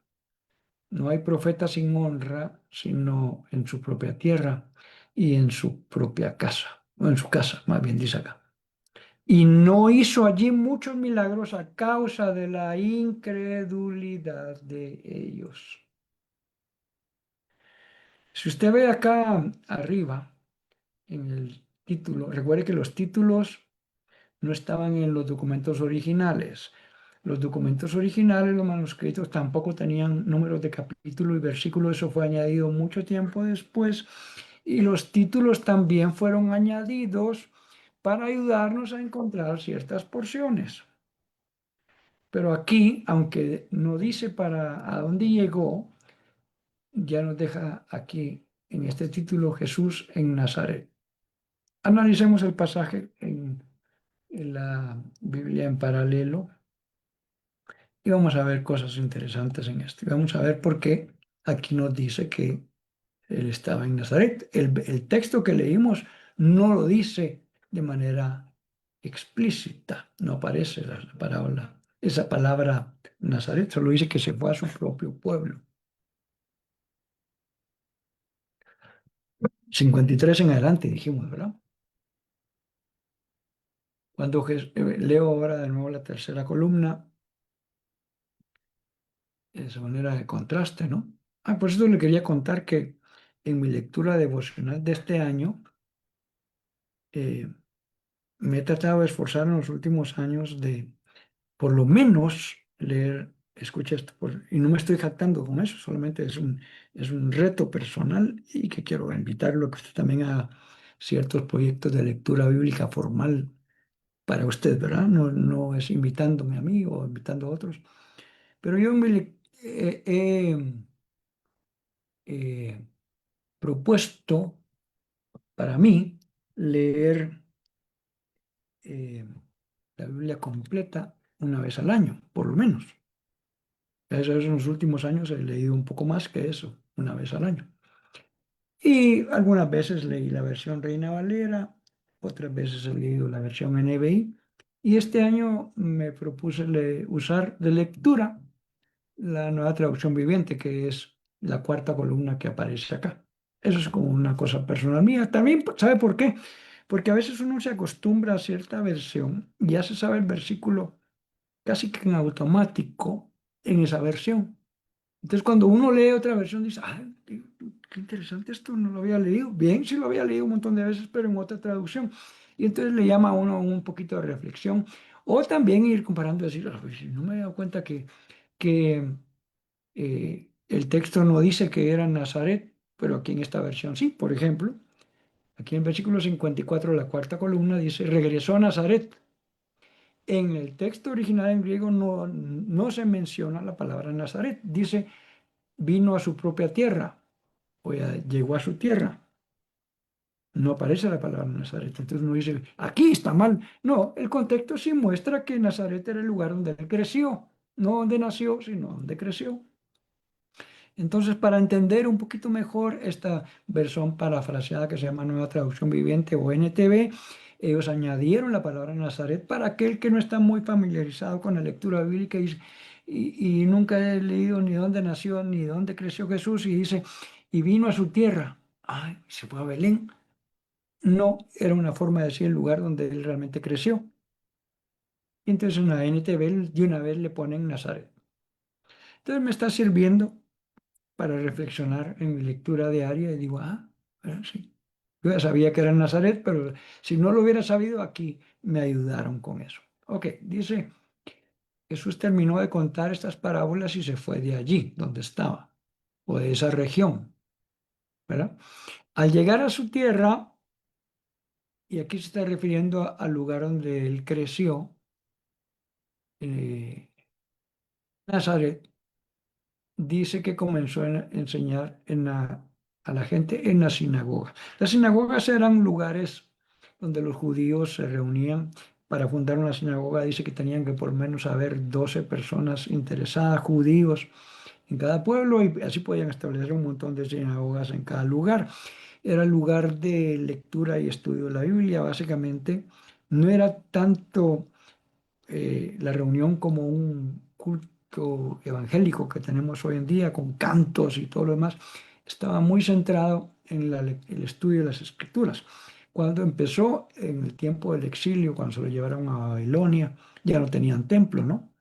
no hay profeta sin honra, sino en su propia tierra y en su propia casa, o en su casa, más bien dice acá. Y no hizo allí muchos milagros a causa de la incredulidad de ellos. Si usted ve acá arriba, en el título, recuerde que los títulos no estaban en los documentos originales. Los documentos originales, los manuscritos, tampoco tenían números de capítulo y versículo. Eso fue añadido mucho tiempo después. Y los títulos también fueron añadidos para ayudarnos a encontrar ciertas porciones. Pero aquí, aunque no dice para a dónde llegó, ya nos deja aquí en este título Jesús en Nazaret. Analicemos el pasaje en la Biblia en paralelo y vamos a ver cosas interesantes en esto. Y vamos a ver por qué aquí nos dice que él estaba en Nazaret. El texto que leímos no lo dice de manera explícita, no aparece esa palabra Nazaret, solo dice que se fue a su propio pueblo. 53 en adelante, dijimos, ¿verdad? Leo ahora de nuevo la tercera columna, esa manera de contraste, ¿no? Ah, por eso le quería contar que en mi lectura devocional de este año, eh, me he tratado de esforzar en los últimos años de, por lo menos, leer, escucha esto, y no me estoy jactando con eso, solamente es un reto personal y que quiero invitarlo a que usted también haga ciertos proyectos de lectura bíblica formal para usted, ¿verdad? No, no es invitándome a mí o invitando a otros, pero yo he propuesto para mí leer eh, la Biblia completa una vez al año, por lo menos. Eso es, en los últimos años he leído un poco más que eso, una vez al año. Y algunas veces leí la versión Reina Valera, otras veces he leído la versión NBI. Y este año me propuse usar de lectura la nueva traducción viviente, que es la cuarta columna que aparece acá. Eso es como una cosa personal mía. También, ¿sabe por qué? Porque a veces uno se acostumbra a cierta versión y ya se sabe el versículo casi que en automático en esa versión. Entonces, cuando uno lee otra versión, dice, ah, qué interesante esto, no lo había leído. Bien, sí lo había leído un montón de veces, pero en otra traducción. Y entonces le llama a uno un poquito de reflexión. O también ir comparando y decir, "Ah, pues, no me he dado cuenta que el texto no dice que era Nazaret, pero aquí en esta versión sí. Por ejemplo, aquí en el versículo 54 de la cuarta columna dice, regresó a Nazaret. En el texto original en griego no se menciona la palabra Nazaret. Dice, vino a su propia tierra, o ya llegó a su tierra. No aparece la palabra Nazaret. Entonces uno dice, aquí está mal. No, el contexto sí muestra que Nazaret era el lugar donde él creció. No donde nació, sino donde creció. Entonces, para entender un poquito mejor esta versión parafraseada que se llama Nueva Traducción Viviente o NTV, ellos añadieron la palabra Nazaret para aquel que no está muy familiarizado con la lectura bíblica y nunca he leído ni dónde nació ni dónde creció Jesús y dice, y vino a su tierra. Ay, se fue a Belén. No, era una forma de decir el lugar donde él realmente creció. Y entonces en la NTV de una vez le ponen Nazaret. Entonces me está sirviendo para reflexionar en mi lectura diaria y digo, sí. Yo ya sabía que era en Nazaret, pero si no lo hubiera sabido, aquí me ayudaron con eso. Ok, dice, Jesús terminó de contar estas parábolas y se fue de allí, donde estaba, o de esa región, ¿verdad? Al llegar a su tierra, y aquí se está refiriendo al lugar donde él creció, eh, Nazaret, dice que comenzó a enseñar en la a la gente en la sinagoga. Las sinagogas eran lugares donde los judíos se reunían. Para fundar una sinagoga dice que tenían que por lo menos haber 12 personas interesadas, judíos, en cada pueblo y así podían establecer un montón de sinagogas en cada lugar. Era lugar de lectura y estudio de la Biblia, básicamente. No era tanto la reunión como un culto evangélico que tenemos hoy en día, con cantos y todo lo demás, estaba muy centrado en el estudio de las escrituras. Cuando empezó en el tiempo del exilio, cuando se lo llevaron a Babilonia, ya no tenían templo, ¿no?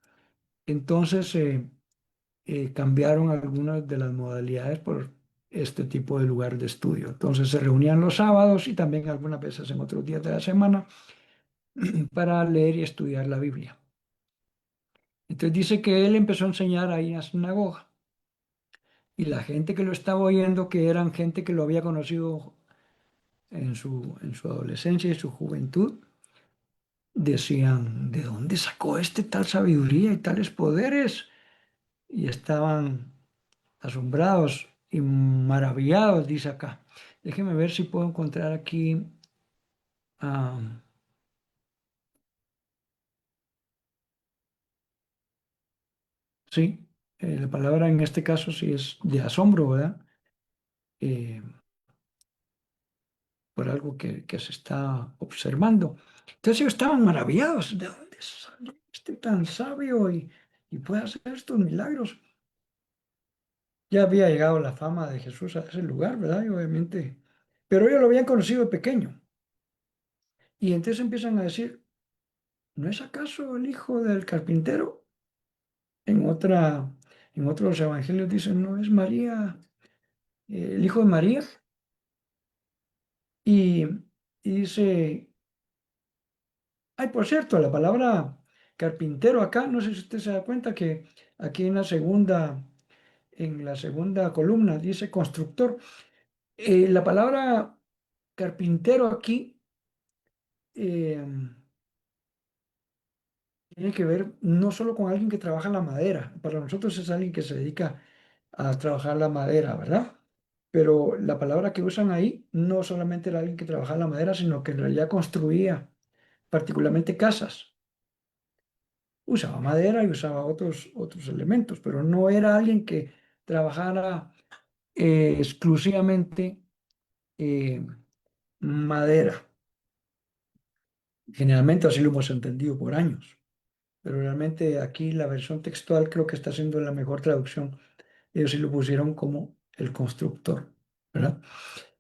Entonces cambiaron algunas de las modalidades por este tipo de lugar de estudio. Entonces se reunían los sábados y también algunas veces en otros días de la semana para leer y estudiar la Biblia. Entonces dice que él empezó a enseñar ahí en la sinagoga y la gente que lo estaba oyendo, que eran gente que lo había conocido en su adolescencia y su juventud, decían, ¿de dónde sacó este tal sabiduría y tales poderes? Y estaban asombrados y maravillados, dice acá. Déjeme ver si puedo encontrar aquí, ah, sí, la palabra en este caso sí es de asombro, ¿verdad? Eh, por algo que se está observando. Entonces ellos estaban maravillados. ¿De dónde sale este tan sabio y puede hacer estos milagros? Ya había llegado la fama de Jesús a ese lugar, ¿verdad? Y obviamente, pero ellos lo habían conocido de pequeño. Y entonces empiezan a decir, ¿no es acaso el hijo del carpintero? En otra, en otros evangelios dicen, ¿no es María, el hijo de María? Y, y dice, ay, por cierto, la palabra carpintero acá, no sé si usted se da cuenta que aquí en la segunda columna dice constructor. La palabra carpintero aquí eh, tiene que ver no solo con alguien que trabaja la madera, para nosotros es alguien que se dedica a trabajar la madera, ¿verdad? Pero la palabra que usan ahí no solamente era alguien que trabajaba la madera, sino que en realidad construía particularmente casas. Usaba madera y usaba otros elementos, pero no era alguien que trabajara exclusivamente eh, madera. Generalmente así lo hemos entendido por años, pero realmente aquí la versión textual creo que está siendo la mejor traducción. Ellos sí lo pusieron como el constructor, ¿verdad?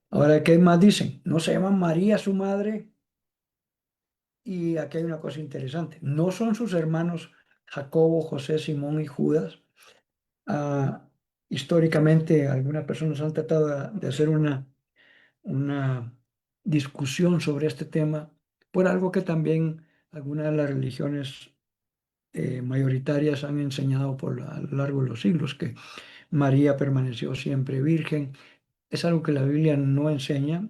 Ahora, ¿qué más dicen? No se llama María su madre y aquí hay una cosa interesante. No son sus hermanos Jacobo, José, Simón y Judas. Ah, históricamente, algunas personas han tratado de hacer una discusión sobre este tema por algo que también algunas de las religiones mayoritarias han enseñado a lo largo de los siglos, que María permaneció siempre virgen. Es algo que la Biblia no enseña.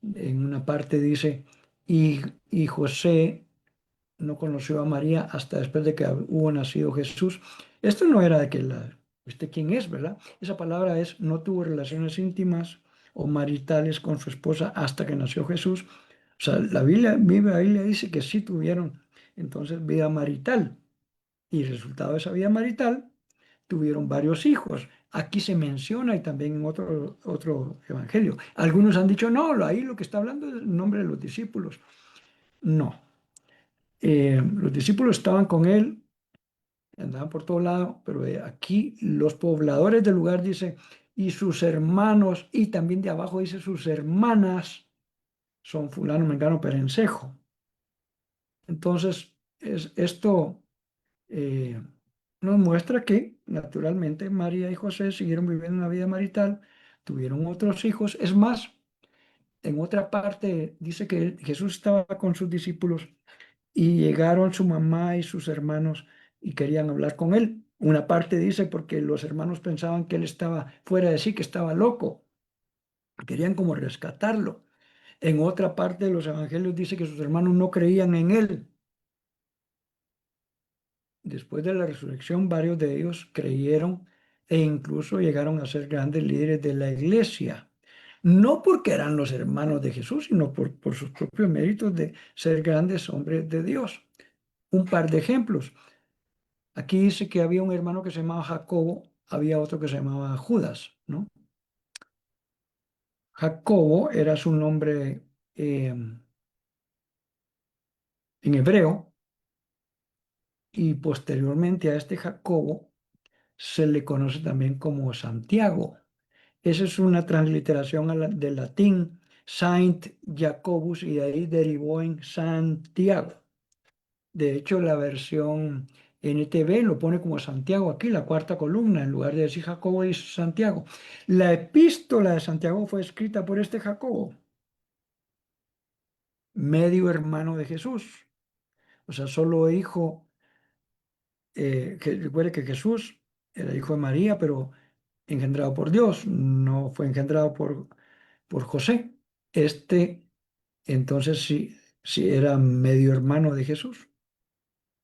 En una parte dice, y, y José no conoció a María hasta después de que hubo nacido Jesús. Esto no era de que ¿usted quién es, verdad? Esa palabra es, no tuvo relaciones íntimas o maritales con su esposa hasta que nació Jesús. O sea, la Biblia dice que sí tuvieron entonces vida marital y resultado de esa vida marital tuvieron varios hijos. Aquí se menciona y también en otro evangelio. Algunos han dicho, no, ahí lo que está hablando es el nombre de los discípulos. No, los discípulos estaban con él, andaban por todo lado, pero aquí los pobladores del lugar dice, y sus hermanos, y también de abajo dice sus hermanas, son fulano, mengano, perencejo. Entonces, esto eh, nos muestra que naturalmente María y José siguieron viviendo una vida marital, tuvieron otros hijos. Es más, en otra parte dice que Jesús estaba con sus discípulos y llegaron su mamá y sus hermanos y querían hablar con él. Una parte dice porque los hermanos pensaban que él estaba fuera de sí, que estaba loco. Querían como rescatarlo. En otra parte de los evangelios dice que sus hermanos no creían en él. Después de la resurrección, varios de ellos creyeron e incluso llegaron a ser grandes líderes de la iglesia. no porque eran los hermanos de Jesús, sino por sus propios méritos de ser grandes hombres de Dios. Un par de ejemplos. Aquí dice que había un hermano que se llamaba Jacobo, había otro que se llamaba Judas, ¿no? Jacobo era su nombre en hebreo y posteriormente a este Jacobo se le conoce también como Santiago. Esa es una transliteración del latín Saint Jacobus y de ahí derivó en Santiago. De hecho, la versión NTV lo pone como Santiago aquí, la cuarta columna, en lugar de decir Jacobo dice Santiago. La epístola de Santiago fue escrita por este Jacobo, medio hermano de Jesús. O sea, solo hijo, que recuerde que Jesús era hijo de María, pero engendrado por Dios, no fue engendrado por José. Este, entonces, sí, sí era medio hermano de Jesús.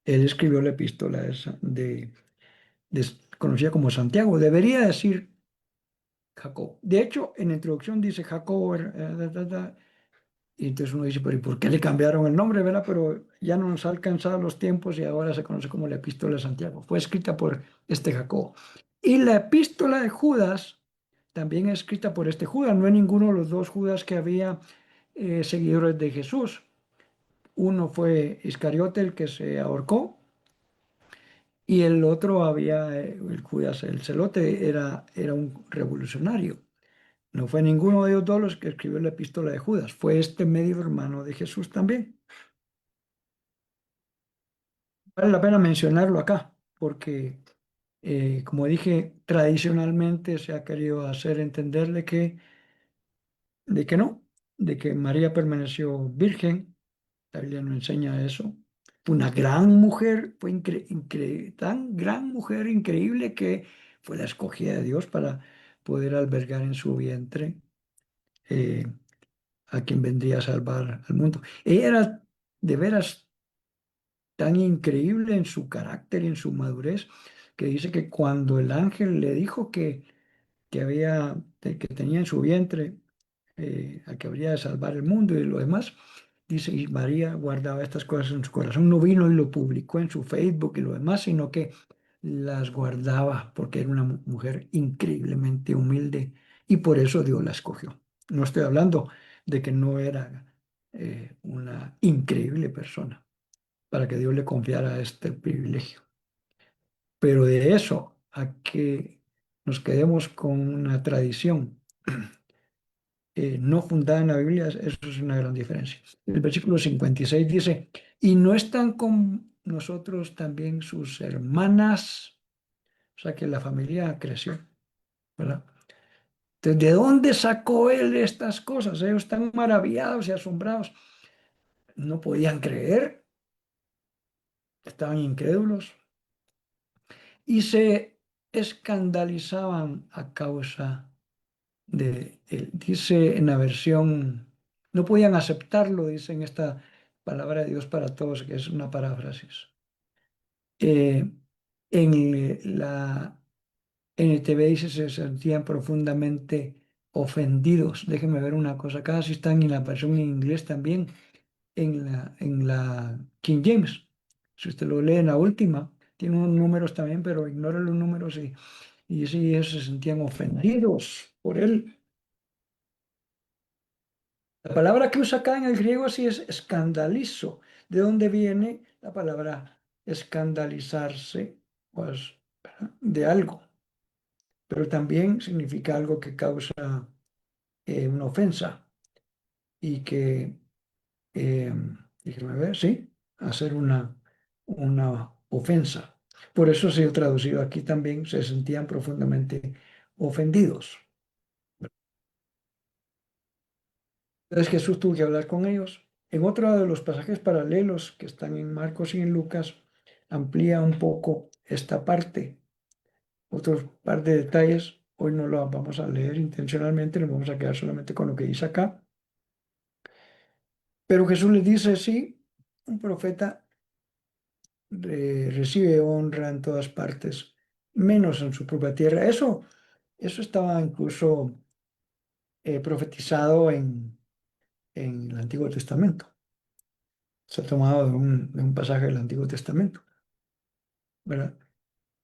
Él escribió la epístola esa conocida como Santiago. Debería decir Jacob. De hecho, en la introducción dice Jacob, y entonces uno dice, pero ¿y por qué le cambiaron el nombre, verdad? Pero ya no nos ha alcanzado los tiempos y ahora se conoce como la epístola de Santiago. Fue escrita por este Jacob. Y la epístola de Judas también es escrita por este Judas. No es ninguno de los dos Judas que había seguidores de Jesús. Uno fue Iscariote, el que se ahorcó, y el otro había, el Judas, el celote, era un revolucionario. No fue ninguno de ellos dos los que escribió la epístola de Judas, fue este medio hermano de Jesús también. Vale la pena mencionarlo acá, porque, como dije, tradicionalmente se ha querido hacer entenderle de que no, de que María permaneció virgen. La Biblia no enseña eso. Fue una gran mujer, fue tan gran mujer increíble que fue la escogida de Dios para poder albergar en su vientre eh, a quien vendría a salvar al mundo. Ella era de veras tan increíble en su carácter y en su madurez que dice que cuando el ángel le dijo que tenía en su vientre a que habría de salvar el mundo y lo demás. Dice, y María guardaba estas cosas en su corazón. No vino y lo publicó en su Facebook y lo demás, sino que las guardaba porque era una mujer increíblemente humilde y por eso Dios la escogió. No estoy hablando de que no era una increíble persona para que Dios le confiara este privilegio. Pero de eso a que nos quedemos con una tradición no fundada en la Biblia, eso es una gran diferencia. El versículo 56 dice, y no están con nosotros también sus hermanas, o sea que la familia creció, ¿verdad? Entonces, ¿de dónde sacó él estas cosas? Ellos están maravillados y asombrados. No podían creer, estaban incrédulos y se escandalizaban a causa de él. Dice en la versión, no podían aceptarlo, dice en esta palabra de Dios para todos, que es una paráfrasis. Eh, la NTV dice se sentían profundamente ofendidos. Déjenme ver una cosa, acá sí están en la versión en inglés también, en la King James. Si usted lo lee en la última, tiene unos números también, pero ignora los números y sí, ellos se sentían ofendidos por él. La palabra que usa acá en el griego sí es escandalizo, de donde viene la palabra escandalizarse, pues, de algo, pero también significa algo que causa una ofensa y que, eh, déjeme ver, sí, hacer una ofensa. Por eso se ha traducido aquí también, se sentían profundamente ofendidos. Entonces Jesús tuvo que hablar con ellos. En otro de los pasajes paralelos que están en Marcos y en Lucas, amplía un poco esta parte. Otro par de detalles, hoy no lo vamos a leer intencionalmente, nos vamos a quedar solamente con lo que dice acá. Pero Jesús les dice, sí, un profeta recibe honra en todas partes, menos en su propia tierra. Eso estaba incluso profetizado en el Antiguo Testamento. Se ha tomado de un pasaje del Antiguo Testamento, ¿verdad?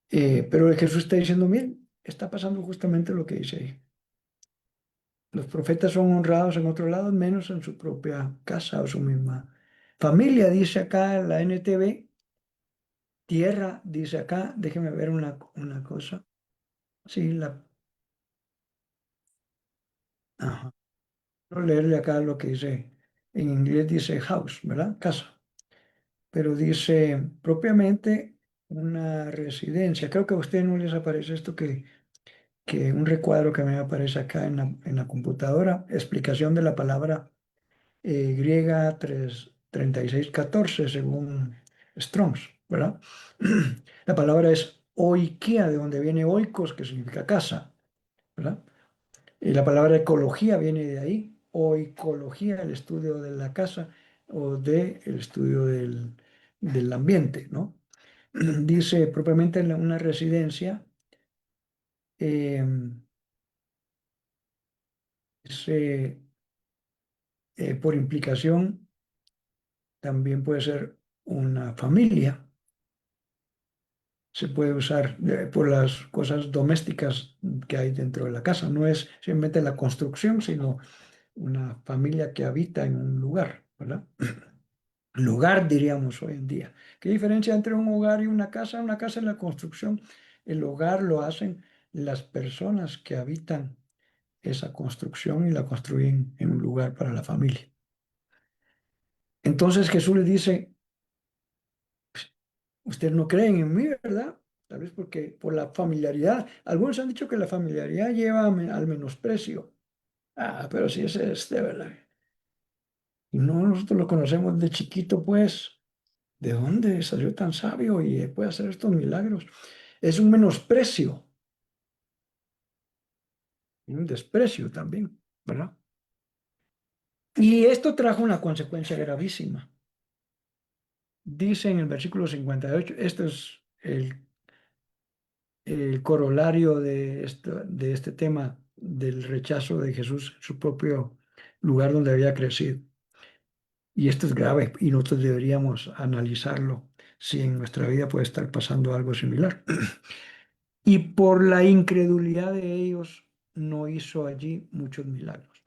Pero Jesús está diciendo, bien, está pasando justamente lo que dice ahí. Los profetas son honrados en otros lados, menos en su propia casa o su misma familia, dice acá la NTV. Tierra, dice acá, déjeme ver una cosa. Sí, ajá. Quiero leerle acá lo que dice, en inglés dice house, ¿verdad? Casa. Pero dice propiamente una residencia. Creo que a ustedes no les aparece esto que un recuadro que me aparece acá en la computadora, explicación de la palabra griega 3614 según Strongs, ¿verdad? La palabra es oikia, de donde viene oikos, que significa casa, ¿verdad? Y la palabra ecología viene de ahí, oikología, el estudio de la casa o el estudio del ambiente, ¿no? Dice propiamente en una residencia, eh, dice, por implicación, también puede ser una familia. Se puede usar por las cosas domésticas que hay dentro de la casa. No es simplemente la construcción, sino una familia que habita en un lugar, ¿verdad? Lugar, diríamos hoy en día. ¿Qué diferencia entre un hogar y una casa? Una casa es la construcción. El hogar lo hacen las personas que habitan esa construcción y la construyen en un lugar para la familia. Entonces Jesús le dice, ustedes no creen en mí, ¿verdad? Tal vez porque por la familiaridad. Algunos han dicho que la familiaridad lleva al menosprecio. Ah, pero si ese es de verdad. Y no, nosotros lo conocemos de chiquito, pues. ¿De dónde salió tan sabio y puede hacer estos milagros? Es un menosprecio y un desprecio también, ¿verdad? Y esto trajo una consecuencia gravísima. Dice en el versículo 58, esto es el corolario de este tema del rechazo de Jesús en su propio lugar donde había crecido. Y esto es grave y nosotros deberíamos analizarlo si en nuestra vida puede estar pasando algo similar. Y por la incredulidad de ellos no hizo allí muchos milagros.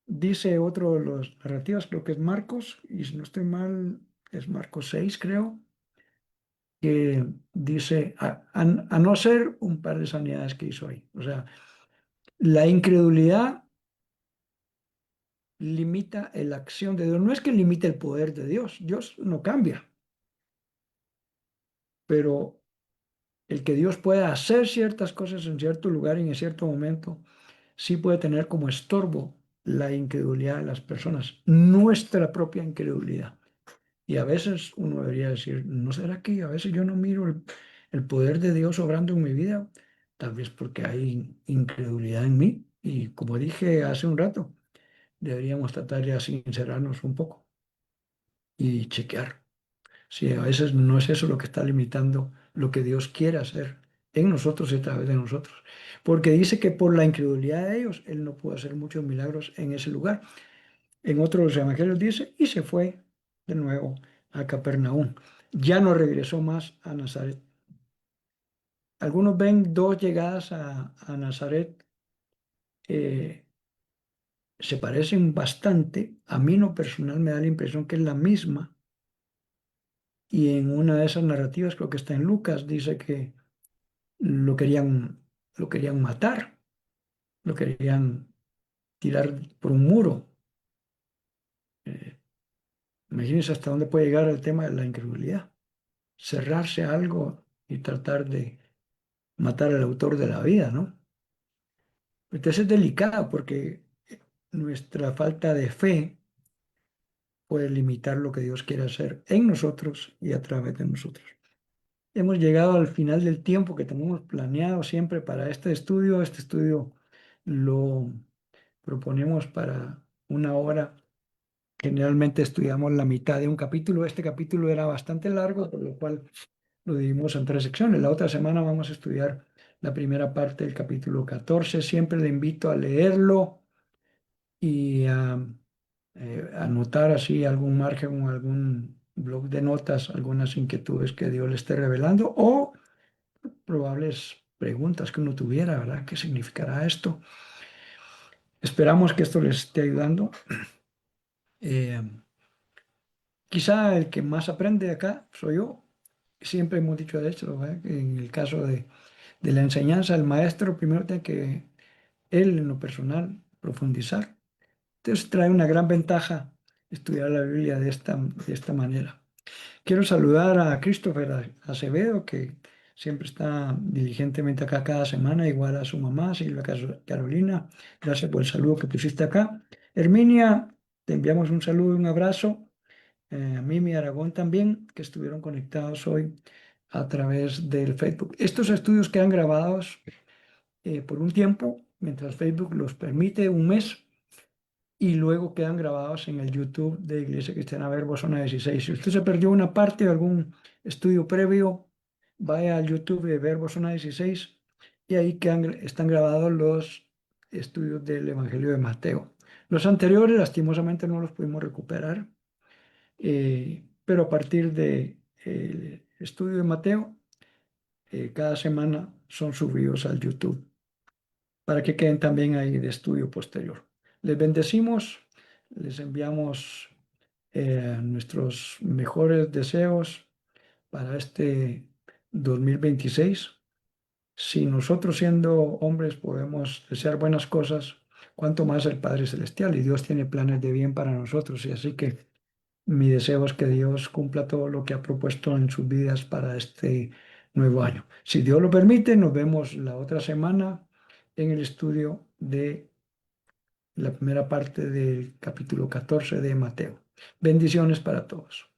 Dice otro de los narrativas, creo que es Marcos, y si no estoy mal, es Marcos 6, creo, que dice, a no ser un par de sanidades que hizo ahí. O sea, la incredulidad limita la acción de Dios. No es que limite el poder de Dios, Dios no cambia, pero el que Dios pueda hacer ciertas cosas en cierto lugar y en cierto momento, sí puede tener como estorbo la incredulidad de las personas, nuestra propia incredulidad. Y a veces uno debería decir, ¿no será que a veces yo no miro el poder de Dios obrando en mi vida? Tal vez porque hay incredulidad en mí. Y como dije hace un rato, deberíamos tratar de sincerarnos un poco y chequear si a veces no es eso lo que está limitando lo que Dios quiere hacer en nosotros y a través de nosotros. Porque dice que por la incredulidad de ellos, Él no pudo hacer muchos milagros en ese lugar. En otros evangelios dice, y se fue de nuevo a Capernaum. Ya no regresó más a Nazaret. Algunos ven dos llegadas a Nazaret, eh, se parecen bastante. A mí no personal me da la impresión que es la misma. Y en una de esas narrativas, creo que está en Lucas, dice que lo querían, lo querían matar, lo querían tirar por un muro. Eh, Imagínense hasta dónde puede llegar el tema de la incredulidad. Cerrarse a algo y tratar de matar al autor de la vida, ¿no? Entonces es delicado porque nuestra falta de fe puede limitar lo que Dios quiere hacer en nosotros y a través de nosotros. Hemos llegado al final del tiempo que tenemos planeado siempre para este estudio. Este estudio lo proponemos para una hora. Generalmente estudiamos la mitad de un capítulo. Este capítulo era bastante largo, por lo cual lo dividimos en tres secciones. La otra semana vamos a estudiar la primera parte del capítulo 14. Siempre le invito a leerlo y anotar así algún margen o algún blog de notas, algunas inquietudes que Dios le esté revelando o probables preguntas que uno tuviera, ¿verdad? ¿Qué significará esto? Esperamos que esto les esté ayudando. Eh, Quizá el que más aprende acá soy yo. Siempre hemos dicho de esto, ¿verdad? Que en el caso de la enseñanza, el maestro primero tiene que, él en lo personal, profundizar. Entonces trae una gran ventaja estudiar la Biblia de esta manera. Quiero saludar a Christopher Acevedo, que siempre está diligentemente acá cada semana, igual a su mamá, Silvia Carolina. Gracias por el saludo que pusiste acá. Herminia, te enviamos un saludo y un abrazo. A Mimi Aragón también, que estuvieron conectados hoy a través del Facebook. Estos estudios quedan grabados por un tiempo, mientras Facebook los permite, un mes, y luego quedan grabados en el YouTube de Iglesia Cristiana Verbo Zona 16. Si usted se perdió una parte de algún estudio previo, vaya al YouTube de Verbo Zona 16 y ahí están grabados los estudios del Evangelio de Mateo. Los anteriores, lastimosamente, no los pudimos recuperar, pero a partir del estudio de Mateo, cada semana son subidos al YouTube para que queden también ahí de estudio posterior. Les bendecimos, les enviamos nuestros mejores deseos para este 2026. Si nosotros siendo hombres podemos desear buenas cosas, cuanto más el Padre Celestial, y Dios tiene planes de bien para nosotros. Y así que mi deseo es que Dios cumpla todo lo que ha propuesto en sus vidas para este nuevo año. Si Dios lo permite, nos vemos la otra semana en el estudio de la primera parte del capítulo 14 de Mateo. Bendiciones para todos.